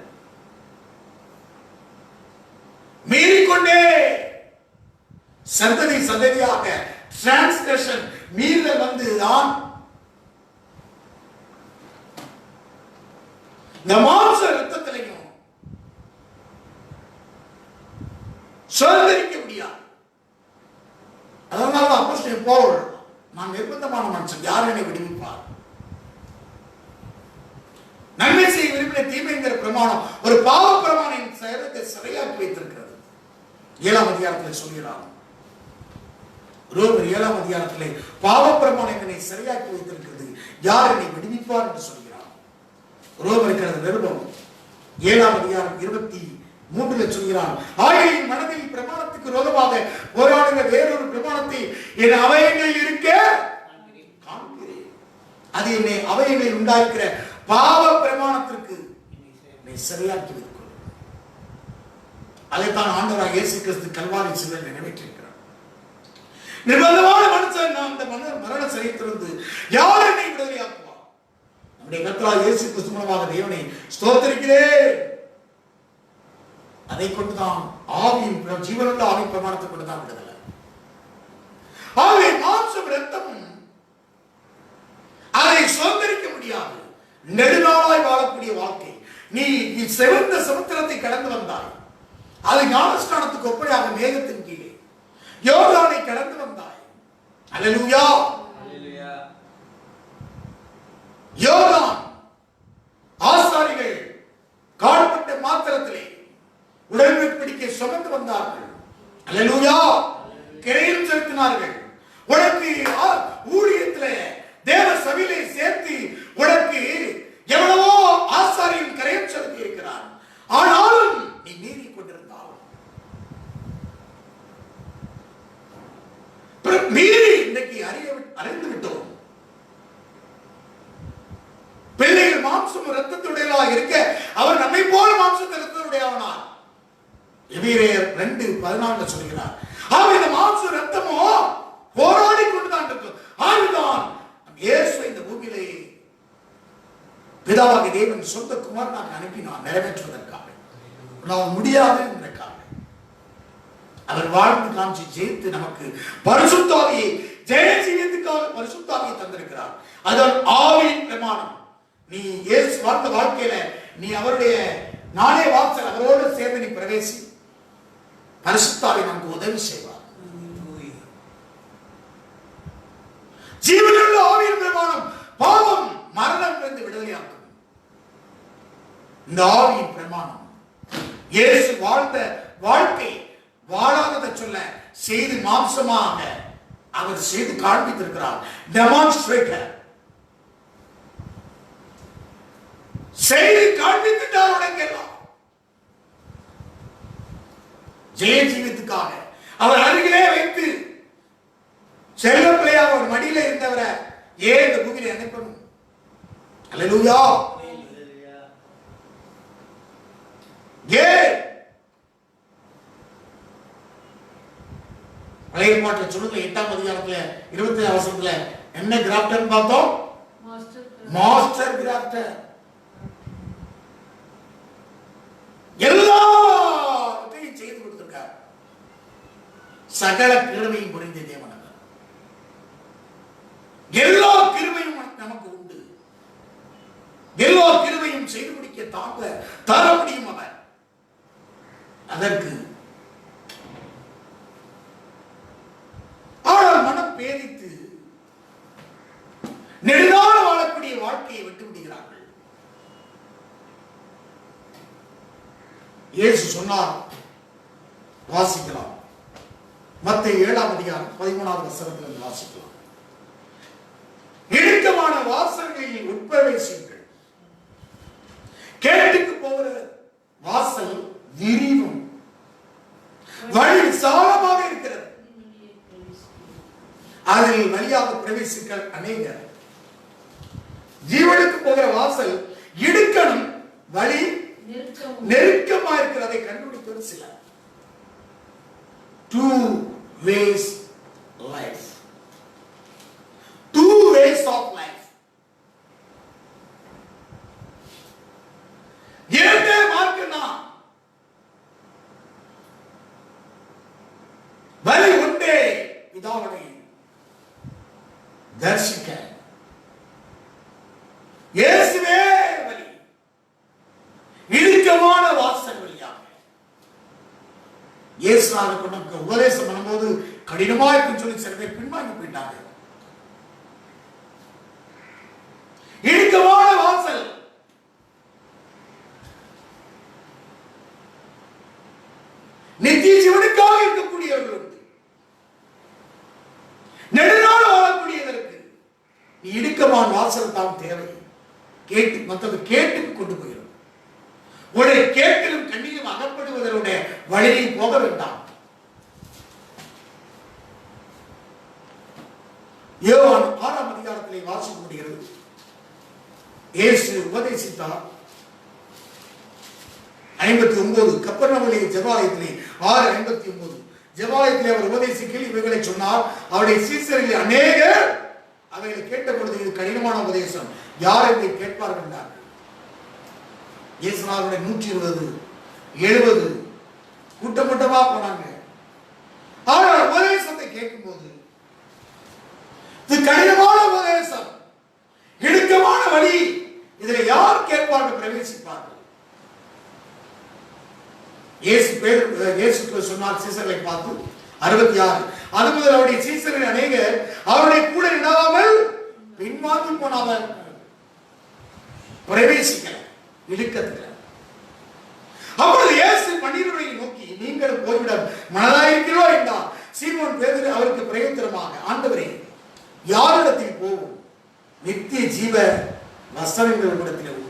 மீறிக்கொண்டே சந்ததி சந்ததியாக டிரான்ஸ்கிரஷன், மீறுதல் வந்துதான் இந்த மாம்ச ரத்தத்திலையும் சுதந்திரிக்க முடியாது. அதனால அப்போஸ்தலன் பவுல், நான் நிர்பந்தமான மனுஷன், யார் என்னை விடுவிப்பார்? நன்மை செய்ய விரும்பின தீமைங்கிற பிரமாணம் ஒரு பாவ பிரமாணம் செயலத்தை சிறையாக்கி வைத்திருக்கிறது. 7ஆம் அதிகாரத்தில் சொல்கிறார். ரோமர் 7ஆம் அதிகாரத்திலே பாவ பிரமாணம் என்னை சிறையாக்கி வைத்திருக்கிறது, யார் என்னை விடுவிப்பார் என்று சொல்கிறார். ரோமர் நிருபம் 7ஆம் அதிகாரம் 23 சொல்கிறார். ஆகையின் மனதில் பிரமாணத்துக்கு விரோதமாக போராடுகிற வேறொரு பிரமாணத்தை என் அவயங்களில் இருக்க காண்கிறேன். அது என்னை அவயங்களில் உண்டாக்குற பாவ பிரமாணத்திற்கு என்னை சரியாக்கி வைத்துக் கொள்ளும். அதைத்தான் ஆண்டவராகிய இயேசு கிறிஸ்து கல்வாரி சிலுவையில் நிறைவேற்றியிருக்கிறார். நிர்பந்தமான மனுஷன் நான் அந்த மரண சரீரத்திலிருந்து யார் என்னை விடுதலையாக்குவார்? நம்முடைய கர்த்தராகிய இயேசு கிறிஸ்து மூலமாக தேவனை ஸ்தோத்திரிக்கிறேன். அதை கொண்டுதான் ஆவியின் ஜீவனுள்ள ஆவியின் பிரமாணத்தை கொண்டுதான் விடுதலை. ஆகவே மாம்சம் ரத்தமும் அதை சுதந்திரிக்க முடியாது. நெடுநாளாய் வாழக்கூடிய வாழ்க்கை. நீ சிவந்த சமுத்திரத்தை கடந்து வந்தாய், அது ஞானஸ்நானத்துக்கு ஒப்படையாக மேகத்தின் கீழே யோர்தானை கடந்து வந்தாய். அல்லேலூயா. யோர்தான் ஆசாரிகள் காணப்பட்ட மாத்திரத்திலே உடன்படிக்கை சுமந்து வந்தார்கள். அல்லேலூயா. கிரயம் செலுத்தினார்கள். உனக்கு ஊழியத்திலே தேவ சபையிலே சேர்த்து உனக்கு எவ்வளவோ ஆசாரியின் கிரயம் செலுத்தி இருக்கிறார். ஆனாலும் நீ மீறி கொண்டிருந்தால், மீறி இன்றைக்கு அறிந்து விட்டோம். பிள்ளைகள் மாம்சம் ரத்தத்துடையவர்களாக இருக்க அவர் நம்மை போல மாம்சத்தை ரத்தத்துடையவனார். எபிரேயர் 2:14 சொல்கிறார். இந்த மாம்ச ரத்தமோ போராடி கொண்டுதான் இருக்கும். ஆண்டுதான் இயேசு இந்த பூமியிலே பிதாவாகிய தேவன் சொந்த குமாரனாக அனுப்பினார் நிறைவேற்றுவதற்காக. நாம் முடியாது என்பதற்காக அவர் வாழ்ந்து காமிச்சு ஜெயித்து நமக்கு பரிசுத்தாவியை ஜெய ஜீவியத்துக்காக பரிசுத்தாவியை தந்திருக்கிறார். அதான் ஆவியின் பிரமாணம். நீ இயேசு வாழ்ந்த வாழ்க்கையில நீ அவருடைய நானே வாசல் அவரோடு சேர்ந்து நீ பிரவேசி, பரிசுத்தாவி நமக்கு உதவி செய்வார். ஜீவனுள்ள ஆவியின் பிரமாணம் பாவம் மரணம் இருந்து விடுதலையாக்கும். இந்த ஆவியின் பிரமாணம் இயேசு வாழ்ந்த வாழ்க்கை வாழாததை சொல்ல செய்து மாம்சமாக அவர் செய்து காண்பித்திருக்கிறார். டெமான்ஸ்ட்ரேட்டர் செய்து காண்பித்துட்டார். உனக்கெல்லாம் ஜெய ஜீவித்துக்காக அவர் அருகிலே வைத்து செல்ல பிள்ளையாக ஒரு மடியில இருந்தவரை ஏன் இந்த பூமியில அனுப்பணும்? அல்லேலூயா. பழைய ஏற்பாட்டில் சொல்லுங்க 8ஆம் அதிகாரத்துல 20ஆம் வசனத்துல என்ன கிராஃப்டர் பார்த்தோம்? Master crafter. எல்லாத்தையும் செய்து கொடுத்திருக்கார். சகல கிருபையும் புரிந்த தேவன். எல்லா கிருபையும் நமக்கு உண்டு. எல்லா கிருபையும் செய்து முடிக்க தாங்க தர முடியும் அவர். அதற்கு ஆனால் மனம் பேரித்து நெடுநாள் வாழக்கூடிய வாழ்க்கையை விட்டு விடுகிறார்கள். இயேசு சொன்னார், வாசிக்கலாம். மத்தேயு 7ஆம் அதிகாரம் 13ஆம் வசனத்திலிருந்து வாசிக்கலாம். இடுக்கமான வாசல்களில் உட்பிரவேசியுங்கள். கேட்டுக்கு போகிற வாசல் விரிவும் வழி விசாலமாக இருக்கிறது, அதில் வழியாக பிரவேசிக்க அநேகர். ஜீவனுக்கு போகிற வாசல் இடுக்கணும், வழி நெருக்கமா இருக்கிறதை கண்டுபிடிப்பது சிலர். 2 ways life. 2 ways of life. இயேசுநாதர் நமக்கு உபதேசம் பண்ணும்போது கடினமா இருக்குன்னு சொல்லி சில பேர் பின்வாங்கி போயிட்டாங்க. இடுக்கமான வாசல், நித்திய ஜீவனுக்காக இருக்கக்கூடியவர்கள் உண்டு. நெடுநாள் வாழக்கூடியதற்கு இடுக்கமான வாசல் தான் தேவை. கேட்டு மற்றது கேட்டுக்கு கொண்டு போயிடும். உடைய கேட்டிலும் கண்ணிலும் அகப்படுவதனுடைய வழியில் போக வேண்டாம். யோவான் 6ஆம் அதிகாரத்திலே வாசிக்க முடிகிறது. இயேசு உபதேசித்தார். 59 கப்பர்நகூமிலே ஜெபாலயத்திலே 6:59 ஜெபாலயத்திலே அவர் உபதேசிக்கையில் இவைகளை சொன்னார். அவருடைய சீசரில் அநேகர் அவைகளை கேட்ட பொழுது இது கடினமான உபதேசம், யார் இதை கேட்பார்கள் என்றார்கள். இயேசுநாதருடைய 120 70 கூட்டமா போனாங்க. ஆனால் உபதேசத்தை கேட்கும் போது இது கடினமான உபதேசம், இடுக்கமான வழி, இதில் யார் கேட்பார்கள், பிரவேசிப்பார்கள்? இயேசு சொன்னார் சீசர்களை பார்த்து 66 அது முதல் அவருடைய சீசர்கள் அநேகர் அவருடைய கூட இடாமல் பின்வாங்கி போனவர் பிரவேசிக்கல, இடுக்கத்துல. அப்பொழுது இயேசு 12 நோக்கி நீங்கள் போய்விட மனதாயிருக்கிறோ என்றார். சீமோன் பேதுரு அவருக்கு பிரயோஜனமாக, ஆண்டவரே யாரிடத்தில் போவோம்? நித்திய ஜீவ வசனங்கள் இடத்தில் உண்டு.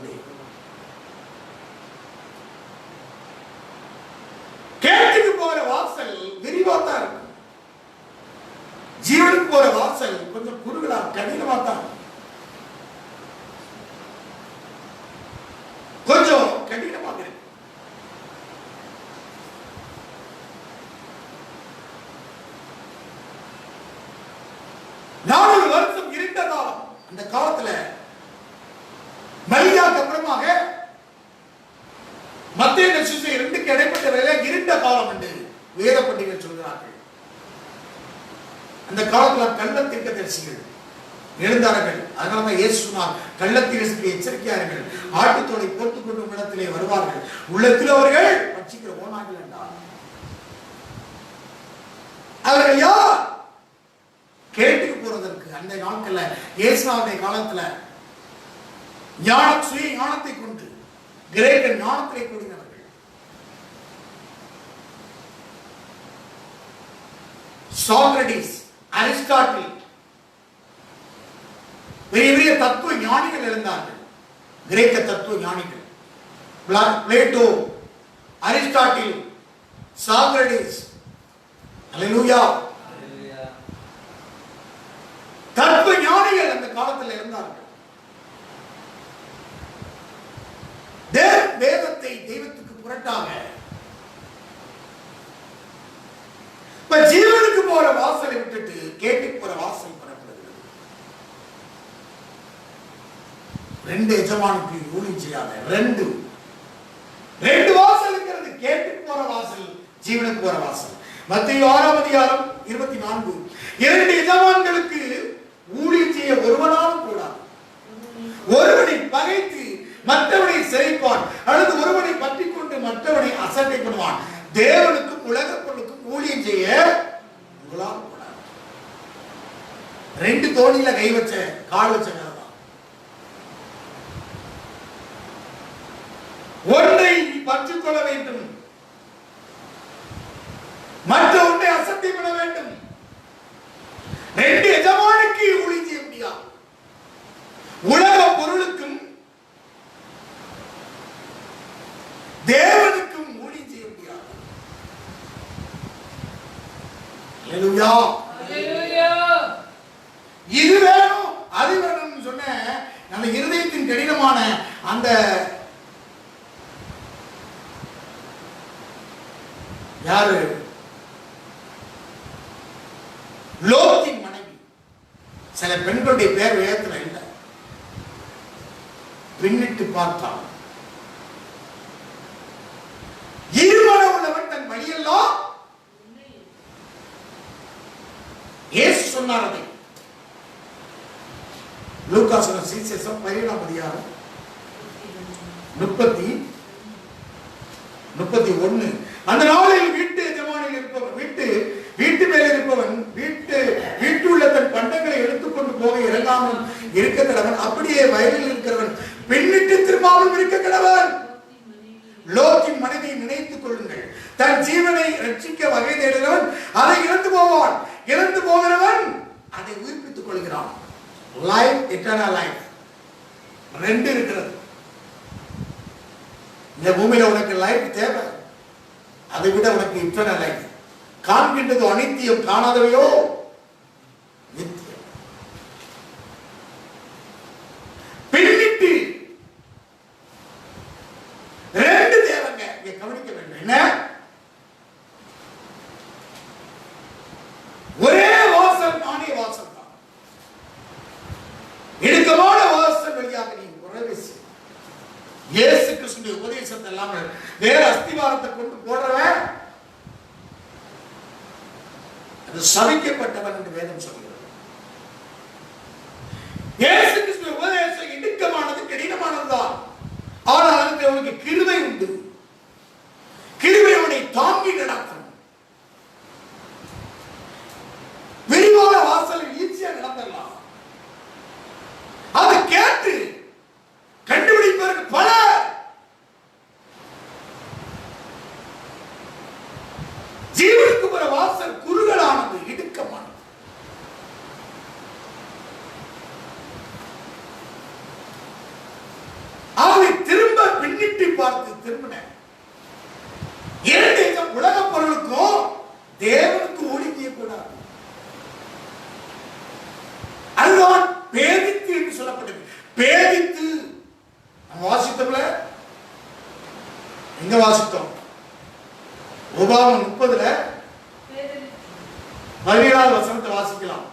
கேட்டுக்கு போற வாசல் விரிவாத்தான் இருக்கும். ஜீவனுக்கு போற வாசல் கொஞ்சம் குறுகலா கடினமாத்தான், கொஞ்சம் கடினமாக இருக்கு. நானூறு வருஷம் இருண்ட காலம். அந்த காலத்துல மரியாக்கு அப்புறமாக மத்திய நட்சத்திரம் 2க்கு இடைப்பட்ட வேலை இருண்ட காலம் என்று வேத பண்டிகர் சொல்கிறார்கள். அந்த காலத்துல கள்ள தீர்க்கதரிசிகள் எழுந்தார்கள். அதனால இயேசு சொன்னார், கள்ளத்தீர்க்கதரிசிக்கு எச்சரிக்கையார்கள், ஆட்டுத்தோலை போட்டுக் கொண்டு இடத்திலே வருவார்கள், உள்ளத்தில் அவர்கள் பட்சிக்கிற ஓனார்கள் என்றார். அவர்கள் யார்? கேட்டுக்கு போறதற்கு அந்த நாட்கள்ல இயேசுநாதருடைய காலத்துல சுய ஞானத்தை கொண்டு கிரேக்க ஞானத்திலே கூடினவர்கள். சாக்ரட்டிஸ், அரிஸ்டாட்டில், பெரிய பெரிய தத்துவ ஞானிகள் இருந்தார்கள். கிரேக்க தத்துவ ஞானிகள் பிளேட்டோ, அரிஸ்டாட்டில், சாக்ரட்டிஸ், அல்லேலூயா, தத்துவ ஞானிகள் அந்த காலத்தில் இருந்தார்கள். வேதத்தை தெய்வத்துக்கு புரட்டாக இப்ப ஜீவனுக்கு போற வாசலை விட்டுட்டு கேட்டுக்கு போற வாசல் பெறப்படுகிறது. 2 எஜமானுக்கு ஊழியம் செய்யாத ரெண்டு வாசல் இருக்கிறது. கேட்டுக்கு போற வாசல், ஜீவனுக்கு போற வாசல். மத்தேயு 6ஆம் அதிகாரம் 24 2 எஜமான்களுக்கு ஊழியம் செய்ய ஒருவனாலும் கூடாது. ஒருவனை பகைத்து மற்றவனை சிறைப்பான், அல்லது ஒருவனை பற்றி கொண்டு மற்றவனை அசட்டை பண்ணுவான். தேவனுக்கும் உலக பொருளுக்கும் ஊழியம் செய்ய உங்களால் கூடாது. 2 தோணியில கை வச்ச கால் வச்ச கதை தான். ஒன்றை பற்றிக் கொள்ள வேண்டும், மற்ற ஒன்றை அசட்டை பண்ண வேண்டும். 2 எஜமானுக்கு ஊழியம் செய்ய முடியாது. உலக பொருளுக்கும் தேவனுக்கும் ஊழியம் செய்ய முடியாது. அல்லேலூயா, அல்லேலூயா. இது வேணும் அது வேணும்னு சொன்ன நம்ம இருதயத்தின் கடினமான அந்த யாரு லோத்தின் மனைவி. சில பெண்களுடைய பேர் வேதத்துல இல்லை, பின்னிட்டு பார்த்தால் இருமனம் உள்ளவன் தன் வழியெல்லாம் இயேசு சொன்னார். அதை லூக்கா சொன்ன சுவிசேஷம் 17ஆம் அதிகாரம் 30-31 அந்த நாளில் வீட்டு எஜமானி திரும்பாமல் இருக்க கடவன். அப்படியே வயலில் இருக்கிறவன் பின்னிட்டு திரும்பாமல் இருக்க கடவன். லோத்தின் மனைவியை நினைத்துக் கொள்ளுங்கள். தன் ஜீவனை ரட்சிக்க வகை தேடுகிறவன் அதை இழந்து போவான். இழந்து போகிறவன் அதை உயிர்ப்பித்துக் கொள்கிறான். லைஃப், எட்டர்னல் லைஃப் ரெண்டு இருக்கிறது. இந்த பூமியில உனக்கு லைஃப் தேவை. அதை விட உனக்கு இட்டர்னல் லைஃப். காண்கின்றது அனித்தியம், காணாதவையோ நித்தியம். பின்னிட்டு ரெண்டு தேவைங்க இங்க கவனிக்க வேண்டும். என்ன? ஒரே வாசல், நானே வாசல் தான். இடுக்கமான வாசல் வழியாக நீ பிரவேசி. இயேசு கிறிஸ்துவின் உபதேசத்தை எல்லாம் வேற அஸ்திவாரத்தை கொண்டு போடுறவன் அது சபிக்கப்பட்டவன் என்று வேதம் சொல்கிறது. இயேசு கிறிஸ்துவின் உபதேசம் இடுக்கமானது, கடினமானதுதான். ஆனால் அதுக்கு அவனுக்கு கிருபை உண்டு. கிருபை அவனை தாங்கி நடக்கும். விரிவான வாசலில் ஈஸியா நடத்தலாம். அதை கேட்டு கண்டுபிடிப்பதற்கு பல ஜீவனுக்கு ஒரு வாசல் குறுகலானது, இடுக்கமானது. அவனை திரும்ப பின்னிட்டு பார்த்து திரும்பின இரண்டு உலக பொருளுக்கும் தேவனுக்கு ஒழுங்கிய கூடாது. அதுதான் பேதித்து என்று சொல்லப்பட்டது. பேதித்து வாசித்தோம்ல, எங்க வாசித்தோம்? உபாகமம் 30 17வது வசனத்தை வாசிக்கலாம்.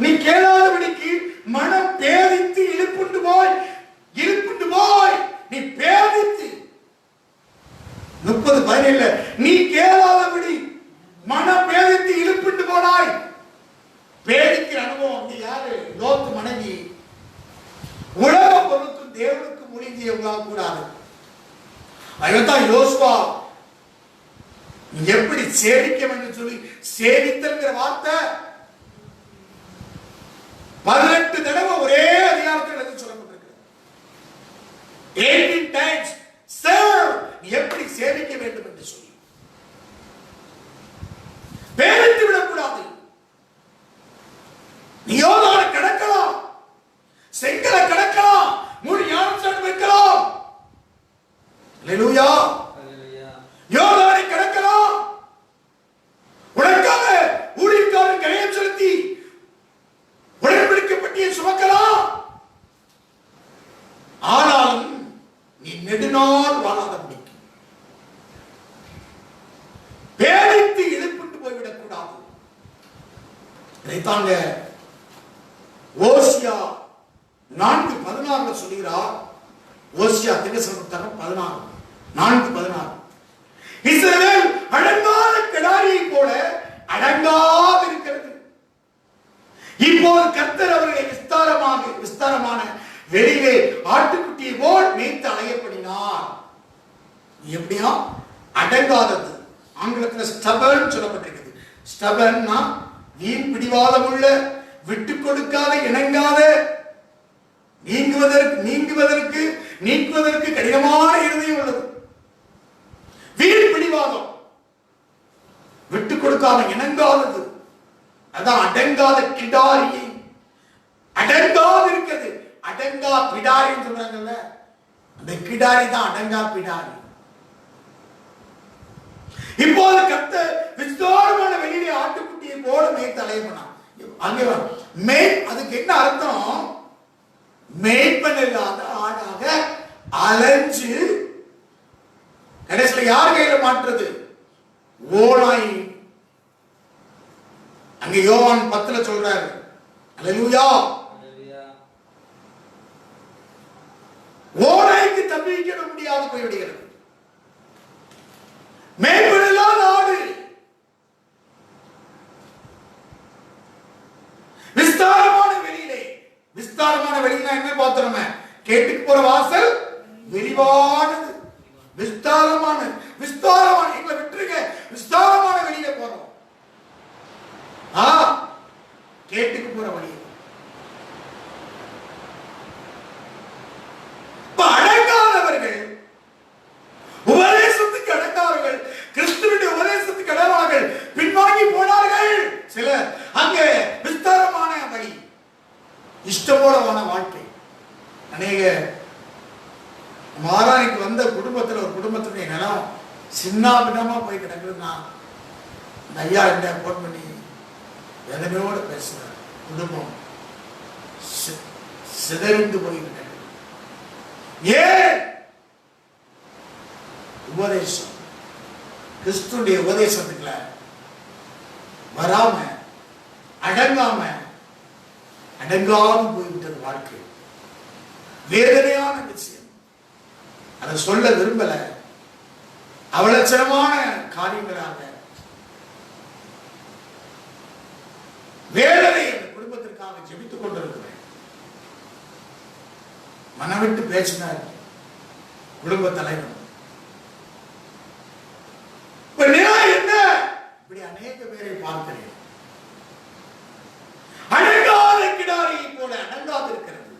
நீ கேளாதபடிக்கு மனம் பேதித்து இழுப்புண்டு போய் நீ பேதித்து 30:17 நீ கேளாதபடி மனம் பேதித்து இழுப்புண்டு போனாய். பேதிக்கிற அனுபவம் வந்து யாரு? லோத்து மனைவி. உலக பொருளுக்கும் தேவனுக்கு முடிஞ்சியவங்க கூடாது. அதுதான் யோசுவா எப்படி சேவிக்க வேண்டும் சொல்லி சேவித்தல்ங்கிற வார்த்தை 18 தடவை ஒரே அதிகாரத்தில் எழுதி சொல்லப்பட்டிருக்கு. 18 times serve, எப்படி சேவிக்க வேண்டும் என்று சொல்லி. பேரித்து விடக்கூடாது. நீ யோர்தானை கடக்கலாம், செங்கலை கடக்கலாம், முழு ஞானஸ்நானம் வைக்கலாம். அல்லேலூயா. யோர்தானை கடக்கலாம். உனக்காக ஊழியக்காரன் கரையம் செலுத்தி உடன்படிக்கைப்பட்டியை சுமக்கலாம். ஆனாலும் நீ நெடுநாள் வாழாதபடிக்கு பேரித்து இழுப்பிட்டு போய்விடக் கூடாது. இதைத்தாங்க ஓசியா 4:16 சொல்கிறார். ஓசியா தீர்க்கதரிசன புத்தகம் 4:16 இஸ்ரவேல் அடங்காத கிடாரியை போல அடங்காது இருக்கிறது. இப்போது கர்த்தர் அவர்களை விஸ்தாரமான வெளியிலே ஆட்டுக்குட்டியை போல் மேய்த்து அலையப்படினார். எப்படியா? அடங்காதது. ஆங்கிலத்தில் ஸ்டபர்ன் சொல்லப்பட்டிருக்கிறது. ஸ்டபர்ன்னா வீண் பிடிவாதம் உள்ள, விட்டு கொடுக்காத, இணங்காத, நீக்குவதற்கு கடினமான இருதயம் உள்ளது. வீண் பிடிவாதம், விட்டு கொடுக்காம இணங்காதது, அதான் அடங்காத கிடாரி. அடங்காது இருக்கிறது. அடங்கா பிடாரின்னு சொல்றாங்கல்ல, அந்த கிடாரி தான் அடங்கா பிடாரி. இப்போது கர்த்தர் விஸ்தாரமான வெளியிலே ஆட்டுக்குட்டியை போல மேய்த்து அலையப்பனான். அங்கே அதுக்கு என்ன அர்த்தம்? மேய்ப்பன் இல்லாத ஆடாக அலைஞ்சு கடைசியில் யார் கையில மாற்றுறது? ஓநாய். அங்க யோவான் 10 சொல்றாரு. அல்லேலூயா. ஓநாய்க்கு தப்பிக்க முடியாது போய்விடுகிறது. மேய்ப்பன் இல்லாத ஆடு விஸ்தாரமான வெளியில என்ன பார்த்தோம்? கேட்டுக்கு போற வாசல் விரிவானது, விஸ்தாரமான எங்களை விட்டுருங்க. விஸ்தாரமான வெளியில போறோம். கேட்டுக்கு போற வழி மாறானிக்கு வந்த குடும்பத்துல ஒரு குடும்பத்துடைய நிலம் சின்ன பின்னமா போய் கிடக்குதுன்னா இந்த ஐயா என்ன போன் பண்ணி வேதனையோட பேசுறார். குடும்பம் சிதறிந்து போய்கிட்ட. ஏன்? உபதேசம், கிறிஸ்துடைய உபதேசத்துக்குள்ள வராம அடங்காம போய்விட்டது வாழ்க்கை. வேதனையான விஷயம். அதை சொல்ல விரும்பல. அவலட்சணமான காரியங்களாக வேதனை அந்த குடும்பத்திற்காக ஜெபித்துக் கொண்டிருக்கிறேன். மனவிட்டு பேசினார் குடும்ப தலைவர். என்ன இப்படி அநேக பேரை பார்க்கிறேன். அடங்காத கிடாரியை போல அடங்காது இருக்கிறது.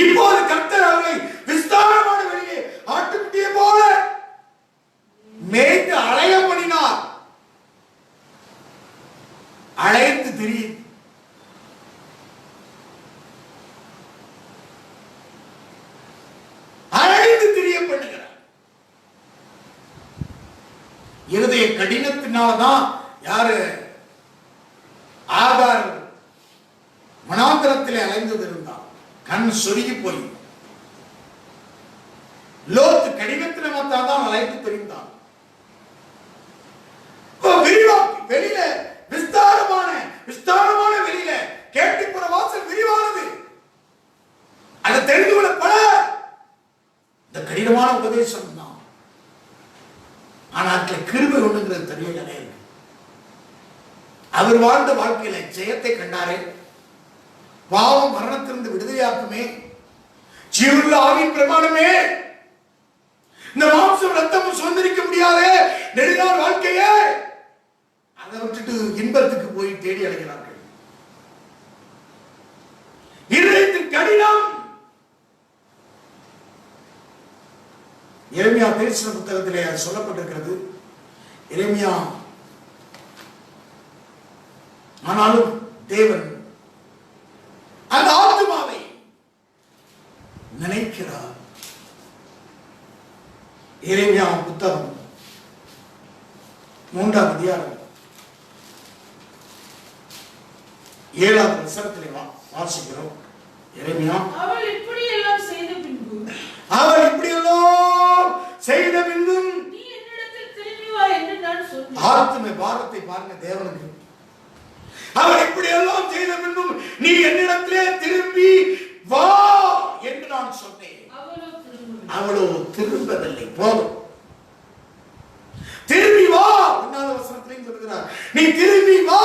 இப்போது கர்த்தர் அவர்களை விஸ்தாரமான வெளியே ஆட்டுக்குட்டியை போல மேய்த்து அலைய பண்ணினார். அழைத்து திரியும் பண்ணுகிறார். இருதய கடினத்தினால்தான் யாரு ஆகார் வனாந்தரத்திலே அலைந்தது இருந்தார். கண் சொருகி போய் லோத்து கடினத்தினால்தான் அழைத்து தெரிந்தான். விரிவாக்கி வெளியில விஸ்தாரமான வெளியில கேட்டுப்புற வாசல் விரிவானது. அதை தெரிந்து கொள்ளப்பட இந்த கடினமான உபதேசம் தான். ஆனால் கிருபை ஒண்ணுங்கிறது தெரியல. அவர் வாழ்ந்த வாழ்க்கையில ஜெயத்தை கண்டாரே. பாவம் மரணத்திலிருந்து விடுதலையாக்குமே. ஜீவனுள்ள ஆவியின் பிரமாணமே. இந்த மாம்சம் ரத்தமும் சுதந்திரிக்க முடியாதே நெடுநாள் வாழ்க்கையே. அதை விட்டுட்டு இன்பத்துக்கு போய் தேடி அடைகிறார்கள். இருதயத்தின் கடினம். எரேமியா தீர்க்கதரிசன புத்தகத்திலே அது சொல்லப்பட்டிருக்கிறது. எரேமியா ஆனாலும் தேவன் அந்த ஆத்துமாவை நினைக்கிறார். எரேமியா புத்தகம் 3ஆம் அதிகாரம் 7ஆவது வசனத்திலே வாசிக்கிறோம். எரேமியா அவள் இப்படி எல்லாம் செய்த பின்பும் நீ என்னிடத்தில் திரும்பி வா என்று நான் சொன்னேன். ஆத்தும பாரத்தை பாருங்க தேவனுக்கு. அவள் இப்படி எல்லாம் செய்த பின்பும் நீ என்னிடத்திலே திரும்பி வா என்று நான் சொன்னேன். அவளோ திரும்பவில்லை. போதும், திரும்பி வா. 1ஆவது வசனத்திலே சொல்கிறார், நீ திரும்பி வா.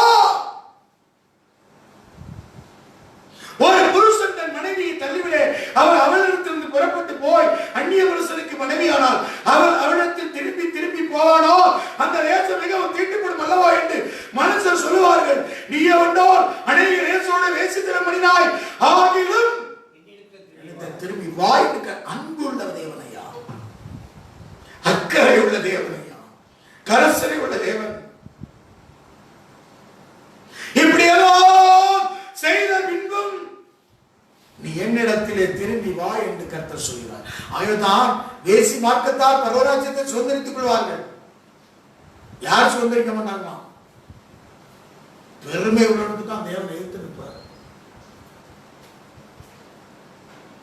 ஒரு புருஷன் தன் மனைவியை தள்ளிவிட அவள் அவளிடத்திலிருந்து புறப்பட்டு போய் அந்நிய புருஷனுக்கு மனைவியானால் அவள் அவளிடத்தில் திரும்பி போவானோ அந்த தேசம் மிகவும் தீட்டுப்படும் அல்லவா என்று மனுஷர் சொல்லுவார்கள். நீயே ஒன்றோர் அநேக தேசோட வேசித்தனம் பண்ணினாய், ஆகிலும் திரும்பி வா என்று அன்புள்ள தேவனையா, அக்கறை உள்ள தேவனையா, கரசனை உள்ள தேவன். இப்படியெல்லாம் செய்த பின்பும் நீ என்னிடத்திலே திரும்பி வா என்று கர்த்தர் சொல்கிறார். ஆகவேதான் வேசி மார்க்கத்தால் பரலோகராஜ்யத்தை சுதந்திரித்துக் கொள்வார்கள். யார் சுதந்திரிக்க மாட்டாங்களா? பெருமை உள்ளவனுக்கு தான் தேவன் எதிர்த்து நிற்பார்.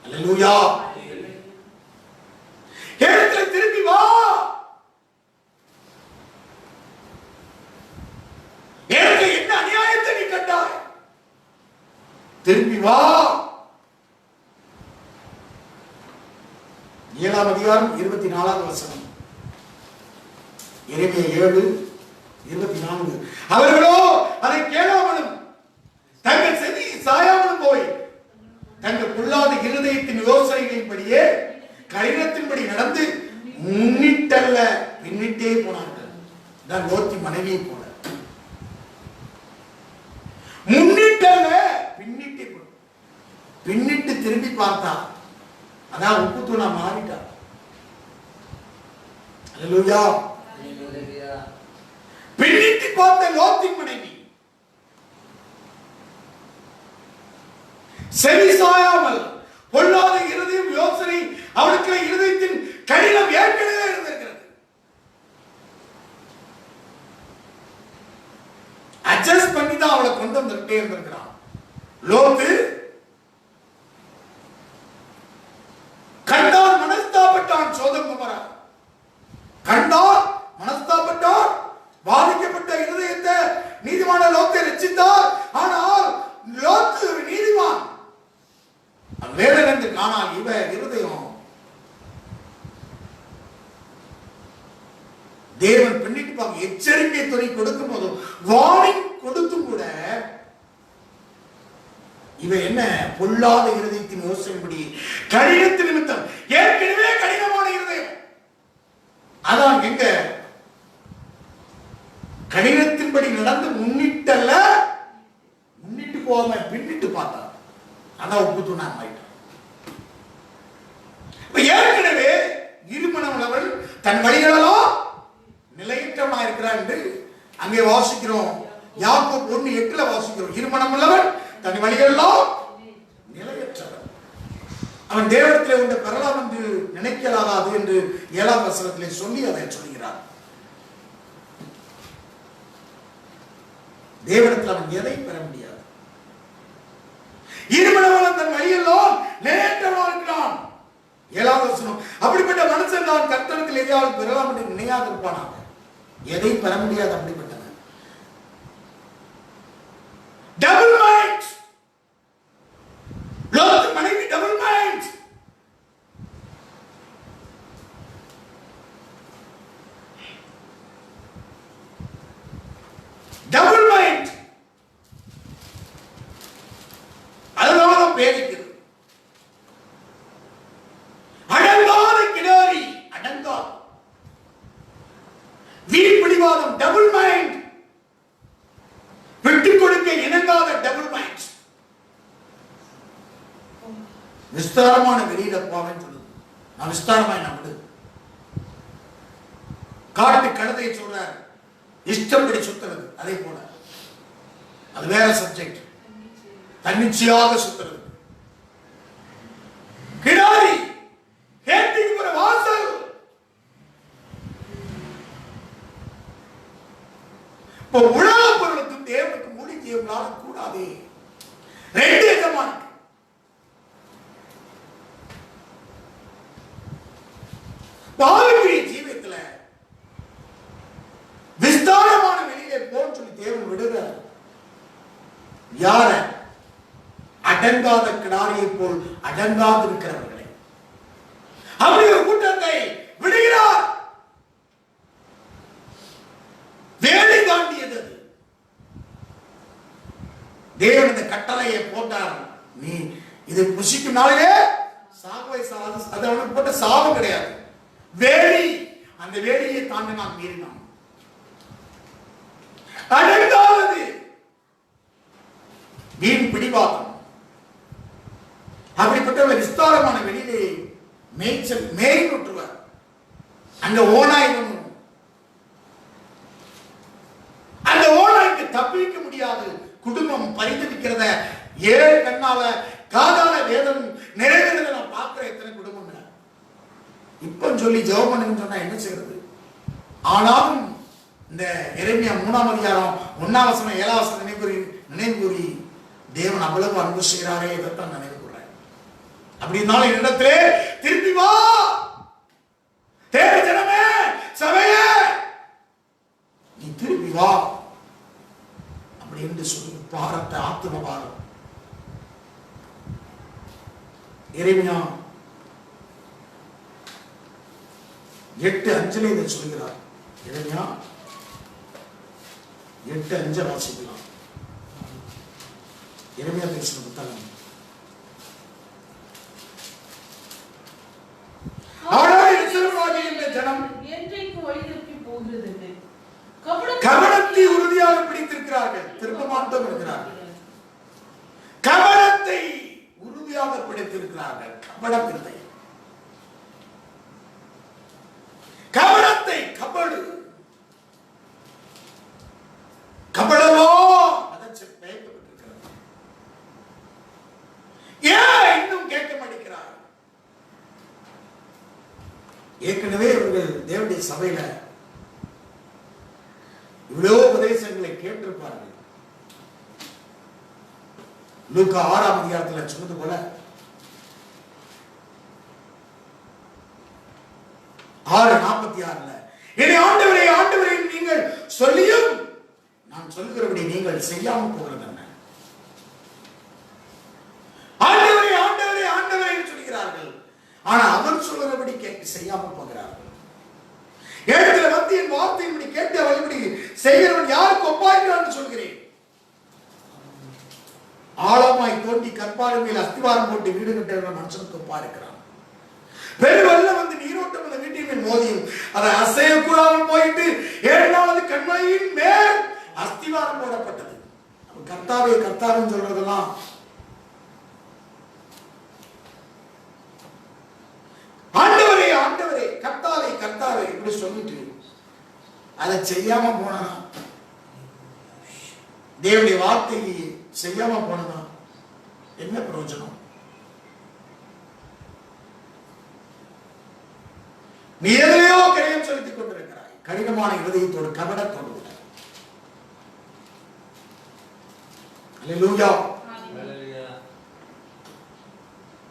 அல்லேலூயா. இடத்துல திரும்பி வா. எனக்கு என்ன அநியாயத்தை நீ கண்டாய்? திரும்பி வா. 7ஆம் அதிகாரம் 24ஆவது வசனம். எரேமியா 7:24. அவர்களோ அதை கேளாமலும் தங்கள் செவி சாயாமலும் போய் தங்கள் பொல்லாத இருதயத்தின் யோசனைகளின்படியே கடினத்தின்படி நடந்து முன்னிட்டல்ல பின்னிட்டே போனார்கள். தான் லோத்தி மனைவியை போல முன்னிட்டல்ல பின்னிட்டே போன. பின்னிட்டு திரும்பி பார்த்தா அதான் உப்பு தூணா மாறிட்டா. அல்லேலூயா. பின்னிட்டு பார்த்த லோத்தின் மனைவி செவி சாயாமல் பொல்லாத இருதய அவளுக்கு இருதயத்தின் கடினம் ஏற்கனவே இருந்திருக்கிறது. அட்ஜஸ்ட் பண்ணி தான் அவளை கொண்டு வந்துட்டே இருந்திருக்கிறான். லோத்து கண்டான், மனஸ்தாபப்பட்டான். சோதம் குமாரா கண்டான், மனஸ்தாபப்பட்டான். பாதிக்கப்பட்ட இருதயத்தை நீதிமான லோத்தை ரட்சித்தார். ஆனால் லோத்து ஒரு நீதிமான். வேதனை என்று காணால் இவ இருதயம் தேவன் பின்னிட்டு பார்க்க எச்சரிக்கை துணை கொடுக்கும் போதும் வார்னிங் கொடுத்தும் கூட இவ என்ன பொல்லாத இருதயத்தின் யோசனைப்படி கடினத்து நிமித்தம் ஏற்கனவே கடினமான இருதயம். அதான் எங்க கடினத்தின்படி நடந்து முன்னிட்டல்ல, முன்னிட்டு போகாம பின்னிட்டு பார்த்தா அதான் உப்பு தூணாம ஆயிட்டான். ஏற்கனவே இருமணம் உள்ளவள் தன் வழிகளெல்லாம் நிலையற்றமா இருக்கிறார் என்று அங்கே வாசிக்கிறோம். யாக்கோபு 1:8 வாசிக்கிறோம். இருமணம் உள்ளவன் தன் வழிகளெல்லாம் நிலையற்றவன், அவன் தேவனிடத்தில் ஒன்றை பெறலாம் என்று நினைக்கலாகாது என்று 7ஆம் வசனத்திலே சொல்லி அதை சொல்கிறார். தேவனிடத்தில் அவன் எதை பெற முடியாது. இருமணவன் தன் வழியெல்லாம் நிலையற்றவனாக இருக்கிறான். 7ஆம் வசனம். அப்படிப்பட்ட மனுஷன் தான் கர்த்தரிடத்தில் எதையாவது பெறலாம் என்று நினையாது இருப்பானாக. எதை பெற முடியாது அப்படிப்பட்டவன். Double mind. லோத்து மனைவி டபுள் மைண்ட். Double mind. அதனாலதான் பேரிக்குது. அடங்காத கிடாரி, அடங்காத வீண்பிடிவாதம் டபுள் மைண்ட். விட்டுக் கொடுக்க இணங்காத டபுள் மைண்ட். விஸ்தாரமான வெளியில போவேன்னு சொல்லுது. நான் விஸ்தாரமாய் நான் விடு. காட்டு கழுதையை சொல்றாரு, இஷ்டப்படி சுத்துறது. அதே போல அது வேற சப்ஜெக்ட். தன்னிச்சையாக சுத்துறது. கிடாரி கேட்டிக்கு போற வாசல். இப்போ உலக பொருளுக்கும் தேவனுக்கு மூடி ஜீவனால கூடாது. ரெண்டு எஜமானுக்கு. பாவிக்குரிய ஜீவியத்துல விஸ்தாரமான வெளியிலே போன்னு சொல்லி தேவன் விடுகிறார். யார? அடங்காத கிடாரியை போல் அடங்காது இருக்கிறவர்களை. அப்படி ஒரு கூட்டத்தை விடுகிறார். வேலை தாண்டியது அது. தேவன் இந்த கட்டளையை போட்டார். நீ இது புசிக்கும் நாளிலே சாகவை சாது. அது அவனுக்கு போட்ட சாபம் கிடையாது. வேலி. அந்த வேலியை தாண்டி நான் மீறினான். அடங்காதது வீண் பிடிவாதம். அப்படிப்பட்ட விஸ்தாரமான வெளியிலே மேய்ச்சல் மேய் விட்டுருவார். அங்க ஓனாய் ஒண்ணு. அந்த ஓனாய்க்கு தப்பிக்க முடியாது. குடும்பம் பரிதவிக்கிறத 7 கண்ணால காதால வேதம் நிறைவேறத நான் பார்க்கிற எத்தனை குடும்பம். இப்ப சொல்லி ஜெபம் பண்ணுன்னு சொன்னா என்ன செய்யறது? ஆனாலும் இந்த எரேமியா 3ஆம் அதிகாரம் 1ஆம் வசனம் 7ஆம் வசனம் நினைவு கூறி தேவன் அவ்வளவு அன்பு செய்கிறாரே, இதைத்தான் நினைவு கூறேன். அப்படி இருந்தாலும் என்னிடத்திலே திருப்பி வா தேவ ஜனமே, சபையே, நீ திருப்பி வா அப்படி என்று சொல்லி பாரத்தை ஆத்தும பாரம். எரேமியா 8:5 இதை சொல்கிறார். எரேமியா 8:5 வாசிக்கலாம். எரேமியா பேசின புத்தகம். கவனத்தை உறுதியாக பிடித்திருக்கிறார்கள். திரும்ப மாட்டோம் இருக்கிறார்கள். கவனத்தை உறுதியாக பிடித்திருக்கிறார்கள். கபடம் இல்லை. கவனத்தை கபடு கபடமோ பயன்பட்டிருக்கிறது. ஏன் இன்னும் கேட்க மாட்டேங்கிறார்? ஏற்கனவே இவர்கள் தேவனுடைய சபையில இவ்வளவு உபதேசங்களை கேட்டிருப்பார்கள். லூக்கா 6ஆம் அதிகாரத்தில் சொன்னது போல 6:46 என்னை ஆண்டவரே ஆண்டவரே நீங்கள் சொல்லியும் நான் சொல்கிறபடி நீங்கள் செய்யாமல் போகிறது என்ன? ஆண்டவரே ஆண்டவரே ஆண்டவரே சொல்கிறார்கள், ஆனா அவர் சொல்கிறபடி கேட்டு செய்யாமல் போகிறார்கள். இடத்துல வந்து என் வார்த்தையின்படி கேட்டு அவள்படி செய்கிறவன் யாருக்கு ஒப்பாயிருக்கிறான் சொல்கிறேன். ஆழமாய் தோண்டி கற்பாடு மேல் அஸ்திவாரம் போட்டு வீடு கட்டுகிற மனுஷனுக்கு ஒப்பா இருக்கிறான். பெருவெல்லம் வந்து நீரோட்டம் அந்த வீட்டின் மேல் மோதியும் அதை அசையக்கூடாமல் போயிட்டு 7வது கண்மலையின் மேல் அஸ்திவாரம் போடப்பட்டது. கர்த்தாவே கர்த்தாவே சொல்றதெல்லாம் ஆண்டவரே ஆண்டவரே கர்த்தாவே கர்த்தாவே இப்படி சொல்லிட்டு அதை செய்யாம போனா, தேவனுடைய வார்த்தையை செய்யாம போனா என்ன பிரயோஜனம்? நீ எதிரையோ கிரயம் செலுத்திக் கொண்டிருக்கிறாய். கடினமான இருதயத்தோடு கபடத்தோடு. அல்லேலூயா.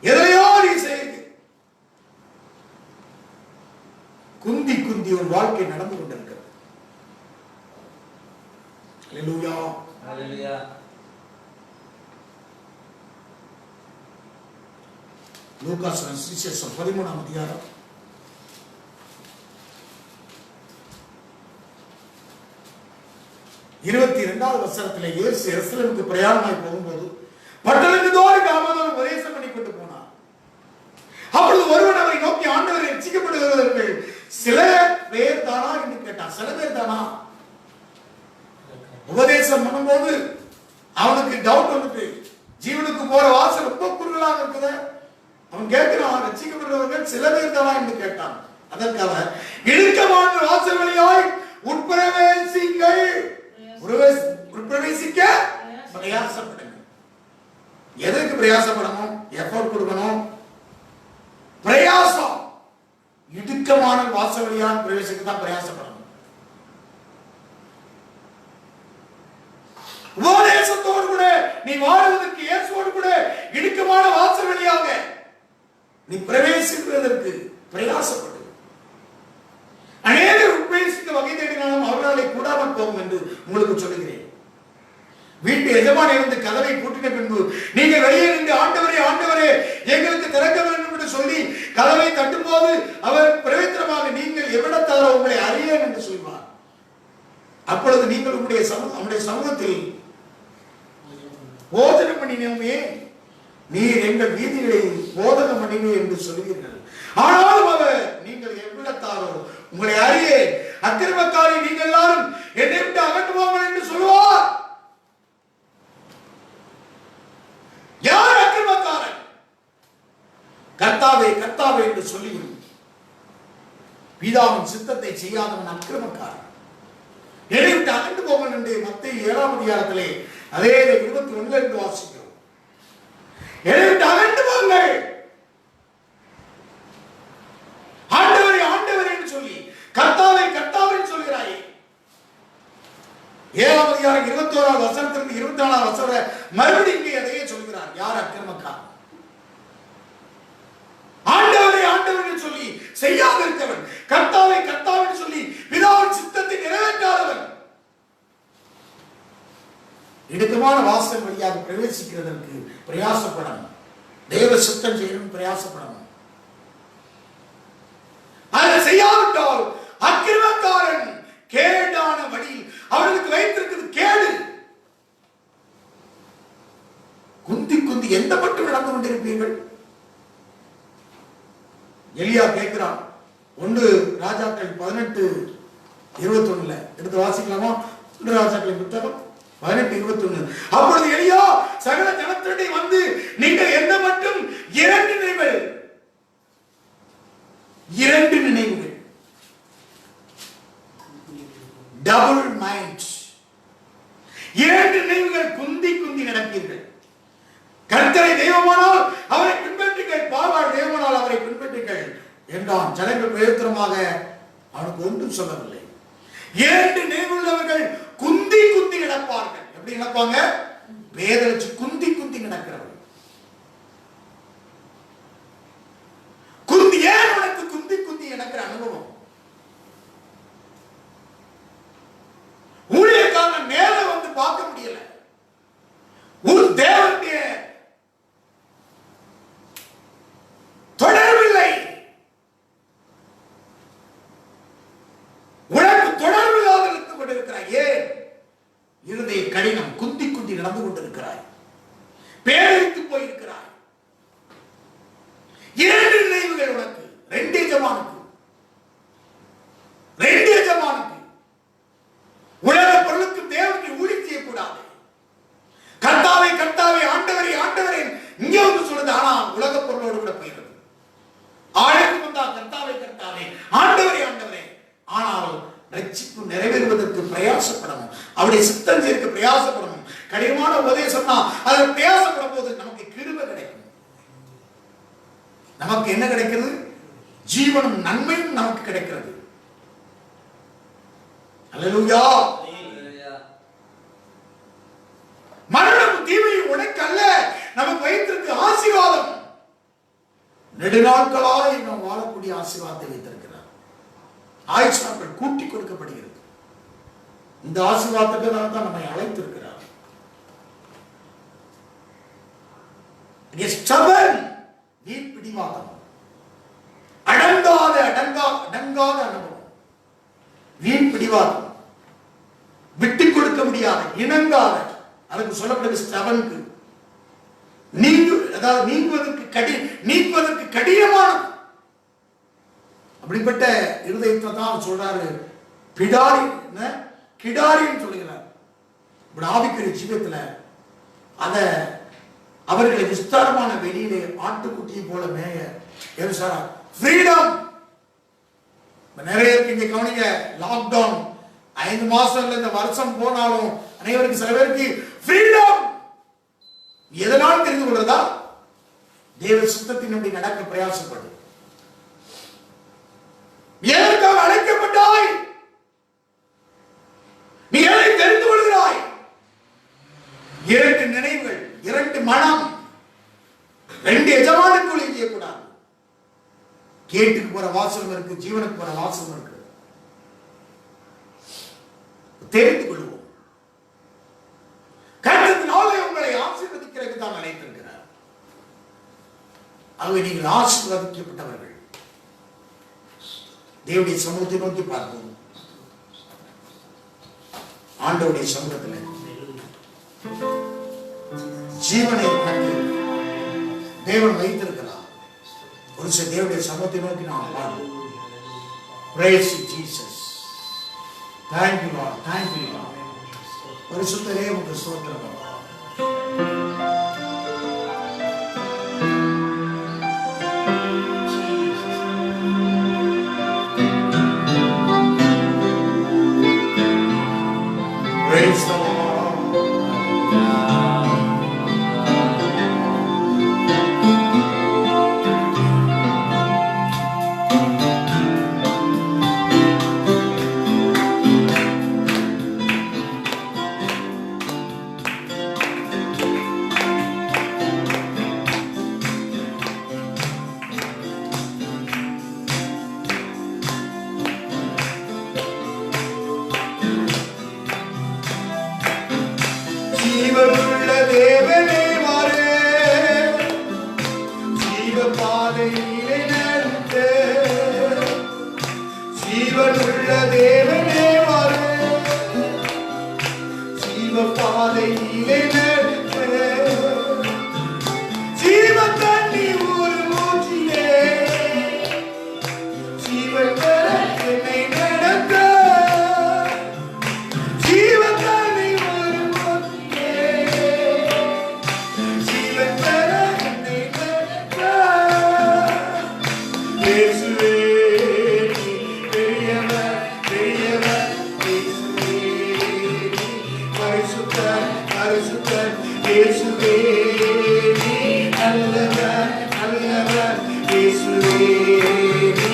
எதிரையோ நீ செய்து குந்தி குந்தி ஒரு வாழ்க்கை நடந்து கொண்டிருக்கிறது. அல்லேலூயா. அல்லேலூயா. லூக்கா சுவிசேஷம் 13ஆம் அதிகாரம் 22வது வசனத்திலே இயேசு எருசலேமுக்கு பிரயாணமாய் போகும்போது பட்டணத்து தோறும் கிராமத்தோறும் உபதேசம் பண்ணி கொண்டு போனார். அப்பொழுது ஒருவன் அவரை நோக்கி ஆண்டவரை ரட்சிக்கப்படுகிறவர்கள் சில பேர் தானா என்று கேட்டான். சில பேர் தானா? உபதேசம் பண்ணும்போது அவனுக்கு டவுட் வந்துட்டு, ஜீவனுக்கு போற வாசல் ரொம்ப குறுகலாக இருக்குது. அவன் கேட்கிறான், ரட்சிக்கப்படுகிறவர்கள் சில பேர் தானா என்று கேட்டான். அதற்காக இழுக்கமான வாசல் வழியாய் உட்பிரவேசிங்கள், உட்பிரவேசிக்க பிரயாசப்படுங்க. எதற்கு பிரயாசப்படணும்? எஃபோர்ட் கொடுக்கணும். பிரயாசம் இடுக்கமான வாசல் வழியான பிரவேசிக்க தான் பிரயாசப்படணும். உபதேசத்தோடு கூட நீ வாழ்வதற்கு இயேசுவோடு கூட இடுக்கமான வாசல் வழியாக நீ பிரவேசிப்பதற்கு பிரயாசப்படு. அநேகர் உட்பிரவேசிக்க வகை தேடினாலும் அவர்களாலே கூடாமல் போகும் என்று உங்களுக்கு சொல்லுகிறேன். வீட்டு எஜமான் இருந்து கதவை பூட்டின பின்பு நீங்கள் வெளியே நின்று ஆண்டவரே ஆண்டவரே எங்களுக்கு திறக்க வேண்டும் என்று சொல்லி கதவை தட்டும் போது அவர் பிரவேத்திரமாக நீங்கள் எவ்விடத்தாரோ உங்களை அறியேன் என்று சொல்வார். அப்பொழுது நீங்கள் உங்களுடைய சமூகத்தில் போதனம் பண்ணினோமே, நீர் எங்கள் வீதிகளில் போதனம் பண்ணினே என்று சொல்லுவீர்கள். ஆனாலும் அவர் நீங்கள் எவ்விடத்தாரோ உங்களை அறியேன், அக்கிரமக்காரி நீங்கள் எல்லாரும் என்னை விட்டு அகற்றுவார்கள் என்று சொல்லுவார். யார் அக்கிரமக்காரன்? கர்த்தாவே கர்த்தாவே என்று சொல்லியும் பிதாவின் சித்தத்தை செய்யாதவன் அக்கிரமக்காரன். என்னை விட்டு அகன்று போங்கள் என்று மத்தேயு 7ஆம் அதிகாரத்திலே அதே 21 என்று வாசிக்கிறோம். என்னை விட்டு அகன்று போங்கள். ஆண்டவரே ஆண்டவரே என்று சொல்லி கர்த்தாவே கர்த்தாவே சொல்கிறாயே. 7ஆம் அதிகாரம் 21வது வசனத்திலிருந்து 24வது வசனம் மறுபடியும் இங்கே அதையே சொல்கிறார். யார் அக்கிரமக்காரன்? ஆண்டவரே ஆண்டவரே சொல்லி செய்யாதிருக்கிறவன், கர்த்தாவே கர்த்தாவே சொல்லி பிதாவின் சித்தத்தை நிறைவேற்றாதவன். இடுக்கமான வாசல் வழியாக பிரவேசிக்கிறதற்கு பிரயாசப்படணும். தேவ சித்தம் செய்யணும், பிரயாசப்படணும். அதை செய்யாவிட்டால் அக்கிரமக்காரன் கேடான வழி அவர்களுக்கு வைத்திருக்கிறது கேடு. குந்தி குந்தி எந்த மட்டும் நடந்து கொண்டிருப்பீர்கள்? எலியா கேட்கிறான். 1 ராஜாக்கள் 18:21 எடுத்து வாசிக்கலாமா? 1 ராஜாக்களின் புத்தகம் 18:21. அப்பொழுது எலியா சகல ஜனத்திரட்டை வந்து நீங்கள் எந்த மட்டும் 2 நினைவுகள் டபுள் மைண்ட், 2 நினைவுகள் குந்தி குந்தி நடப்பீர்கள். கர்த்தரை தெய்வமானால் அவரை பின்பற்றுங்கள், பாவால் தெய்வமானால் அவரை பின்பற்றுங்கள் என்ற என்றான். ஜனங்கள் பிரயோஜனமாக அவனுக்கு ஒன்றும் சொல்லவில்லை. 2 நினைவுள்ளவர்கள் குந்தி குந்தி கிடப்பார்கள். எப்படி கிடப்பாங்க? வேதனைச்சு குந்தி குந்தி கிடக்கிறவர்கள். குந்தி, ஏன் உனக்கு குந்தி குந்தி கிடக்கிற அனுபவம்? ஊழியக்காரன் நேர வந்து பார்க்க முடியல. ஒரு தேவனுடைய தொடர்பில்லை. உனக்கு தொடர்பில்லாத இருந்து கொண்டிருக்கிறாய். ஏன்? இருதய கடினம். குந்தி குந்தி நடந்து கொண்டிருக்கிறாய். பேரித்து போயிருக்கிறாய். 2 நினைவுகள் உனக்கு. 2 எஜமானுக்கு. உலக பொருளுக்கு தேவனுக்கு ஊழியம் செய்யக்கூடாது. கர்த்தாவே கர்த்தாவே, ஆண்டவரே ஆண்டவரே இங்க வந்து சொல்லுது. ஆனா உலக பொருளோடு கூட போயிடுது. ஆளுக்கு வந்தா கர்த்தாவே கர்த்தாவே, ஆண்டவரே ஆண்டவரே. ஆனால் ரட்சிப்பு நிறைவேறுவதற்கு பிரயாசப்படணும். அவருடைய சித்தம் சேர்க்க பிரயாசப்படணும். கடினமான உபதேசம்னா அதில் பிரயாசப்படும் போது நமக்கு கிருபை கிடைக்கும். நமக்கு என்ன கிடைக்கிறது? ஜீவனும் நன்மையும் நமக்கு கிடைக்கிறது. அல்லேலூயா. மரணம் தீமையும் உனக்கு அல்ல, நமக்கு வைத்திருக்க ஆசீர்வாதம். நெடுநாட்களாய் நாம் வாழக்கூடிய ஆசீர்வாதத்தை வைத்திருக்கிறார். ஆயுஷ் நாட்கள் கூட்டி கொடுக்கப்படுகிறது. இந்த ஆசீர்வாதத்துக்கு தான் நம்மை அழைத்திருக்கிறார். நீர் பிடிவாதம், அடங்காத அனுபவம், வீண் பிடிவாதம், விட்டு கொடுக்க முடியாத, இணங்காத, அதுக்கு சொல்லப்படுது ஸ்டபனுக்கு நீக்குவதற்கு கடினமான அப்படிப்பட்ட இருதயத்தை தான் சொல்றாரு. கிடாரின்னு சொல்லுகிறார். ஆவிக்குரிய ஜீவத்துல அத அவர்களை விஸ்தாரமான வெளியிலே ஆட்டுக்குட்டியை போல மேய ஃப்ரீடம். நிறைய இங்க கவனிங்க, லாக்டவுன் 5 மாசம் இல்ல இந்த வருஷம் போனாலும் அனைவருக்கு சில பேருக்கு ஃப்ரீடம். எதனால் தெரிந்து கொள்றதா? தேவ சுத்தத்தினுடைய நடக்க பிரயாசப்படு. எதற்காக அழைக்கப்பட்டாய்? நீ எதை தெரிந்து கொள்கிறாய்? 2 நினைவுகள், 2 மனம், 2 எஜமானுக்கு ஊழியம் செய்யக்கூடாது. கேட்டுக்கு போற வாசலும் இருக்கு, ஜீவனுக்கு போற வாசலும் இருக்கு. தெரிந்து கொள்வோம். கர்த்தரினாலே உங்களை ஆசீர்வதிக்கிறதுக்கு தான் அழைத்திருக்கிறார். ஆகவே நீங்கள் ஆசீர்வதிக்கப்பட்டவர்கள். தேவனுடைய சமூகத்தை நோக்கி பார்ப்போம். ஆண்டவருடைய சமூகத்தில் ஜீவனை தேவன் வைத்திருக்கிறார். ஒரு சில தேவனுடைய சமூகத்தை நோக்கி நாம் பார்ப்போம். Praise Jesus. Thank you Lord. Thank you Lord. பரிசுத்தரே உமக்கு ஸ்தோத்திரம். Praise the Lord. ஜீவனுள்ள தேவனே வாரே, ஜீவ பாதையிலே நடந்து. ஜீவனுள்ள தேவனே வாரே, ஜீவ பாதையிலே நடந்து. ஜீவ தண்ணி ஒரு மூச்சிலே, ஜீவன் பெற என்னை நடந்த. ஜீவ தண்ணி ஒரு மூச்சிலே, ஜீவன் பெற என்னை நடந்த. இயேசுவே நீ பெரியவர், பெரியவர். இயேசுவே நீ பரிசுத்தர், பரிசுத்தர். இயேசுவே நீ நல்லவர், நல்லவர். இயேசுவே நீ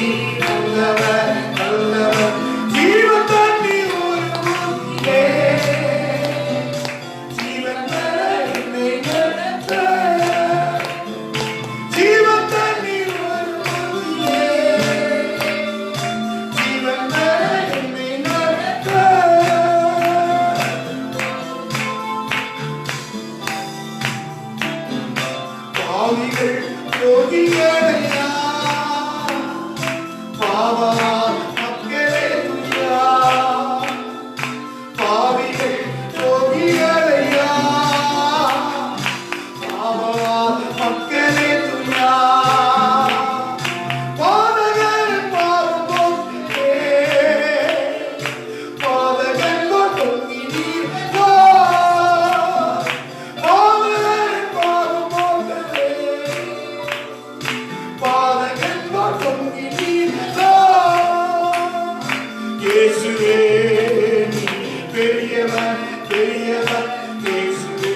பெரியவர் இயேசுவே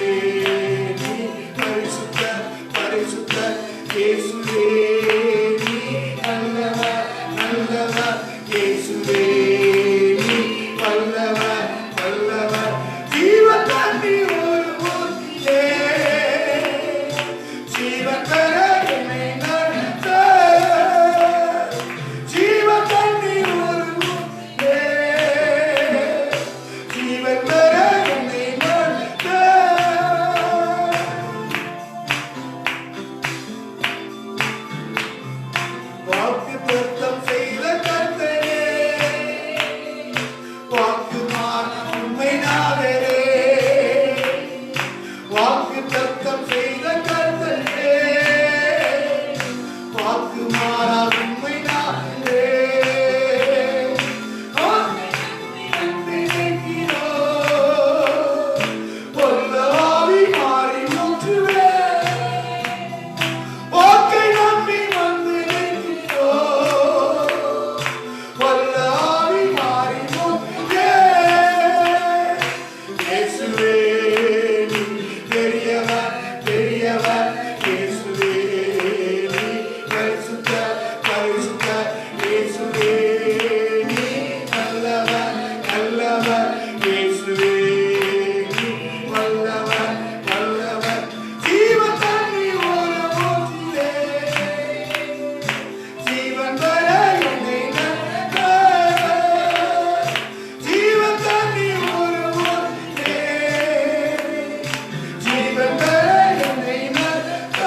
நீ பரிசுத்தர் பரிசுத்தர் இயேசுவே நீ நல்லவர் நல்லவர் இயேசுவே நீ வல்லவர் வல்லவர் ஜீவன் தண்ணி ஒரு ஊற்றிலே ஜீவன் பெற என்னை நடத்த ஜீவன் தண்ணி ஒரு ஊற்றிலே ஜீவன் பெற என்னை நடத்த வாக்கு தத்தம் செய்த கர்த்தரே வாக்குமான் உண்மை நாதரே வாக்கு தத்தம் செய்த கர்த்தரே வாக்குமானா உண்மை நாதரே பொல்லாவி மாறி மூச்சுவே வாக்கை நம்பி வந்து நிற்கிறோ வல்லாவி மாறி மூச்சே இயேசுவே நீ பெரியவர் பெரியவர் இயேசுவே நீ பரிசுத்தர் பரிசுத்தர் இயேசுவே நீ நல்லவர் நல்லவர் இயேசுவே நீ வல்லவர் வல்லவர் ஜீவன் தண்ணி ஒரு ஊற்றிலே ஜீவன் வர என்னை நடத்த ஜீவன் தண்ணி ஒரு ஊற்றிலே ஜீவன் வர என்னை நடத்த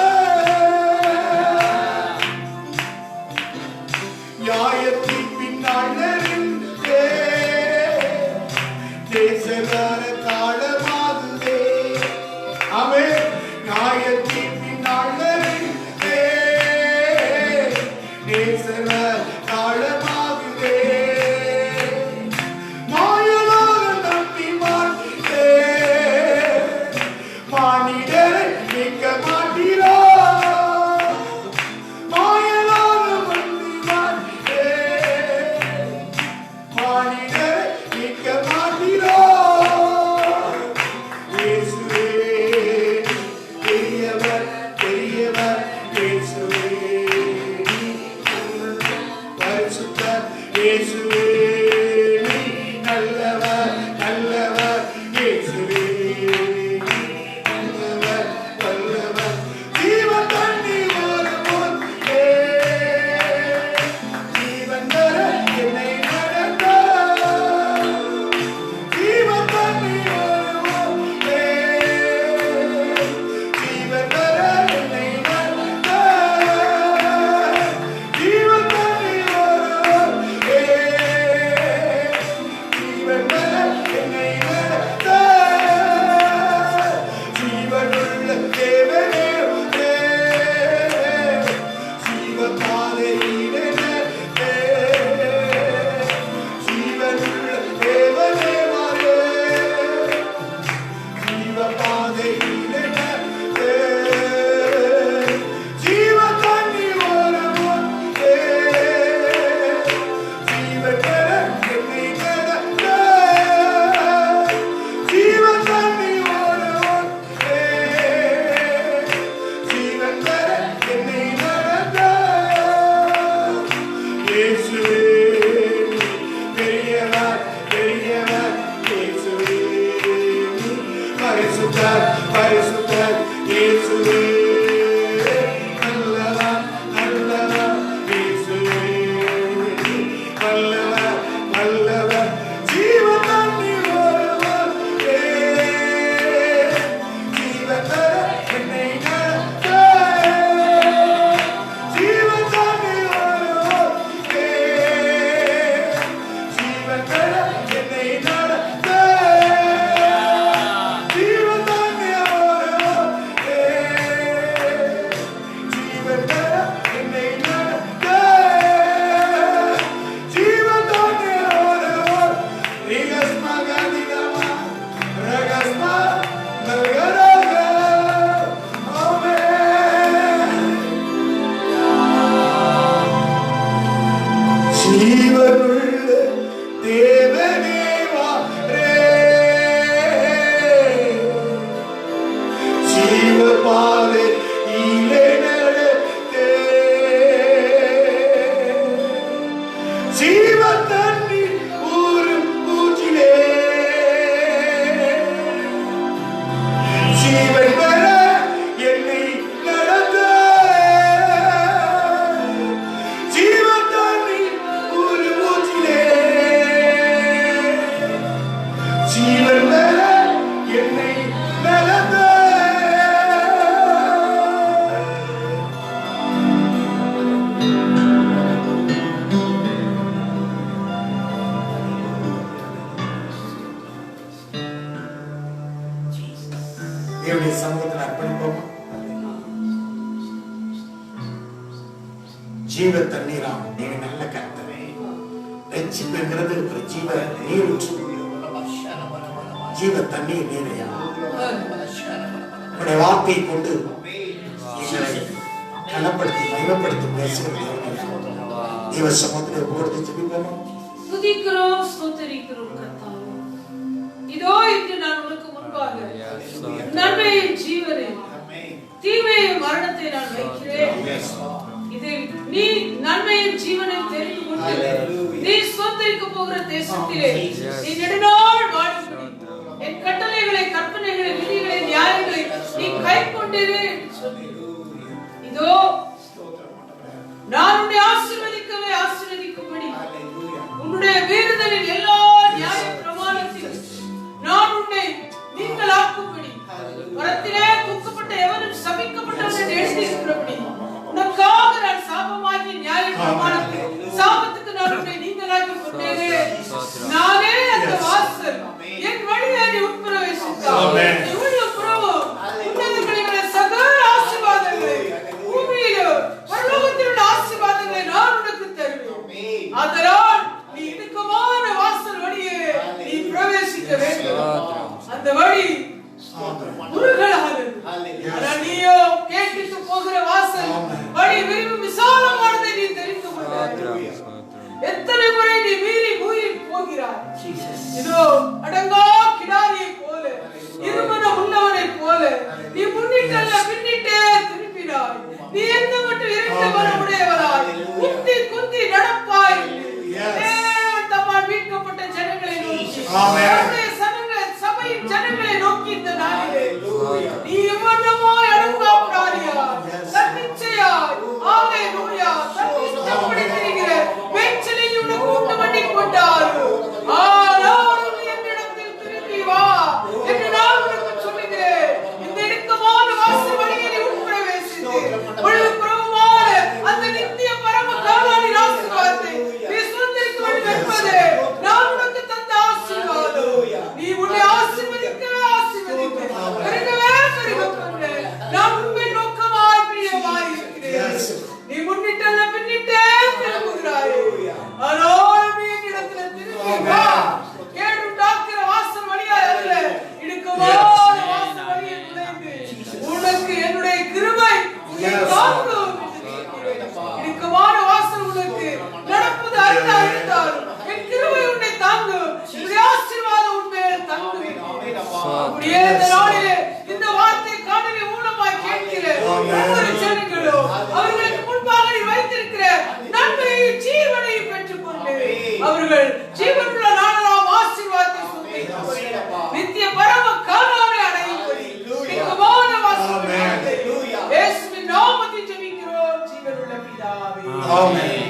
நியாயத்தின் பின்னால் நின்றே தேசகார காலமாகுதே ஆமென் நியாயத்தின் பின்னால் நின்றே தேசகார காலமாகுதே மாயலாக நம்பி மாட்டே மானிடரை நீக்க மாட்டீரோ மாயலாக நம்பி மாட்டே மானிடரை நீக்க மாட்டீரோ இயேசுவே பெரியவர் பெரியவர் இயேசுவே நீ பரிசுத்தர் இயேசுவே நீ நல்லவர் நல்லவர் இயேசுவே நீ நல்லவர் வல்லவர் ஜீவன் தண்ணி ஒரு ஊற்றிலே ஜீவன் வர என்னை நடத்த ஜீவன் தண்ணி ஒரு ஊற்றிலே ஜீவன் வர என்னை நடத்த ஜீவன் தண்ணி ஒரு ஊற்றிலே ஜீவன் வர என்னை நடத்த ஜீவனுள்ள தேவனே ஜீவபாதையிலே ஜீவனுள்ள தேவனே மாறே ஜீவபாதையிலே ஜீவன் தண்ணி ஒரு ஊற்றிலே ஜீவன் பெற என்னை நடத்த ஜீவன் தண்ணி ஒரு ஊற்றிலே ஜீவன் பெற என்னை நடத்த இயேசுவே நீ பெரியவர் பெரியவர் இயேசுவே நீ பரிசுத்தர் பரிசுத்தர் இயேசுவே நல்லவர் நல்லவர் இயேசுவே நீ வல்லவர் வல்லவர் ஜீவன் தண்ணி ஒரு ஊற்றிலே ஜீவன் பெற என்னை நடத்த ஜீவன் தண்ணி ஒரு ஊற்றிலே ஜீவன் பெற என்னை நடத்த ஜீவன் தண்ணி ஒரு ஜீவனுள்ள தேவனே வாரே சமூகத்தில் அர்ப்பணிப்போமா? ஜீவ தண்ணீராம் நீங்க நல்ல கர்த்தரே. ரட்சிப்புங்கிறது ஒரு ஜீவ நீரூற்று, ஜீவ தண்ணீர் நீரையா. உங்களுடைய வார்த்தையை கொண்டு எங்களை கனப்படுத்தி மகிமைப்படுத்தி பேசுகிறது. தேவ சமூகத்தில் போடுறது ஜெபிப்போமா? துதிக்கிறோம், ஸ்தோத்திரிக்கிறோம் கர்த்தாவே. இதோ இன்று நான் உனக்கு முன்பாக நன்மையும் ஜீவனையும் தீமையும் மரணத்தை நான் வைக்கிறேன். இதை நீ நன்மையும் ஜீவனையும் தெரிந்து கொண்டு நீ ஸ்தோத்திரிக்க போகிற தேசத்திலே நீ நெடுநாள் வாழும்படி என் கட்டளைகளை, கற்பனைகளை, விதிகளை, நியாயங்களை நீ கைக்கொண்டிரு. இதோ நான் உன்னை ஆசீர்வதிக்கவே ஆசீர்வதிக்கும்படி உன்னுடைய மீறுதலின் எல்லா நியாய பிரமாணத்தில் நான் உன்னை நீங்களாக்கும்படி மரத்திலே தூக்கப்பட்ட எவரும் சபிக்கப்பட்டவன் என்று எழுதியிருக்கிறபடி உனக்காக நான் சாபமாகிய நியாய பிரமாணத்தில் சாபத்துக்கு நான் உன்னை நீங்களாக்கி கொண்டேனே. நானே அந்த வாசல், என் வழியை நீ உட்பிரவேசித்தால் நீ உள்ள புறவும் உன்னதங்களிலுள்ள சகல ஆசீர்வாதங்களை பூமியிலும் பரலோகத்தில் உள்ள ஆசீர்வாதங்களை நான் உனக்கு தருவேன். அதனால் நீ இடுக்கமான வாசல் வழியே நீ பிரவேசிக்க வேண்டும். அந்த வழி குறுகலானது, ஆனால் நீயோ கேட்டுக்கு போகிற வாசல் வழி விரிவு விசாலமானதை நீ தெரிந்து கொண்டாய். எத்தனை முறை நீ மீறி போகிறாய். இதோ அடங்கா கிடாரியை போல, இருமனம் உள்ளவனை போல நீ முன்னிட்டல்ல பின்னிட்டே திரும்பினாய். நீ எந்த மட்டும் இரண்டு மனமுடையவராய் குந்தி குந்தி நடப்பாய். தேவன் தம்மால் மீட்கப்பட்ட ஜனங்களை நோக்கி, சபையின் ஜனங்களை நோக்கி இந்த நாளிலே நீ எவ்வளவாய் அடங்காப்படாரியாய் தன்னிச்சையாய் ஹalleluya தன்னிச்சைப்படி திரிகிற மேய்ச்சலையும் உனக்கு உண்டு பண்ணி கொண்டார். ஆனால் என்னிடத்தில் திரும்பி வா என்று நான் உனக்கு சொல்லுகிறேன். இந்த இடுக்கமான வாசல் வழியை நீ உட்பிரவேசித்து முழு பிரபுவான அந்த நித்திய பரம காலாடி ஆசீர்வாதத்தை நீ சுதந்திரிக்க வேண்டும் என்பது நான் உனக்கு தந்த ஆசீர்வாதம். நீ உன்னை ஆசீர்வதிக்கவே ஆசீர்வதிக்க பெருகவே பெருகப்பட்டு நான் உண்மை நோக்கமாய் பிரியமாய் இருக்கிறேன். நீ முன்னிட்டல்ல பின்னிட்டே திரும்புகிறாய். ஆனால் நீ என்னிடத்தில் திரும்பி வா. கேடுண்டாக்கிற வாசல் வழியாய் அல்ல, இடுக்கமான வாசல் வழியை நுழைந்து உனக்கு என்னுடைய கிருபை உன்னை தாங்கும் என்று நினைக்கிறேன். இடுக்கமான வாசல் உனக்கு நடப்பது அறிந்து அறிந்தாலும் என் கிருபை உன்னை தாங்கும், என்னுடைய ஆசீர்வாதம் உன்மேல் தங்கும். அப்படியே இந்த நாளிலே இந்த வார்த்தை காணொலி மூலமாய் கேட்கிற ஒவ்வொரு ஜனங்களும் அவர்களுக்கு முன்பாக நீ வைத்திருக்கிற நன்மையையும் ஜீவனையும் பெற்றுக்கொண்டு அவர்கள் ஜீவனுள்ள நாளெல்லாம் ஆசீர்வாதத்தை சுதந்திரிக்கும்படி நித்திய பரம கானானை அடையும்படி மிகமான வாசல் இயேசுவின் நாமத்தில் ஜெபிக்கிறோம் ஜீவனுள்ள பிதாவே. ஆமென்.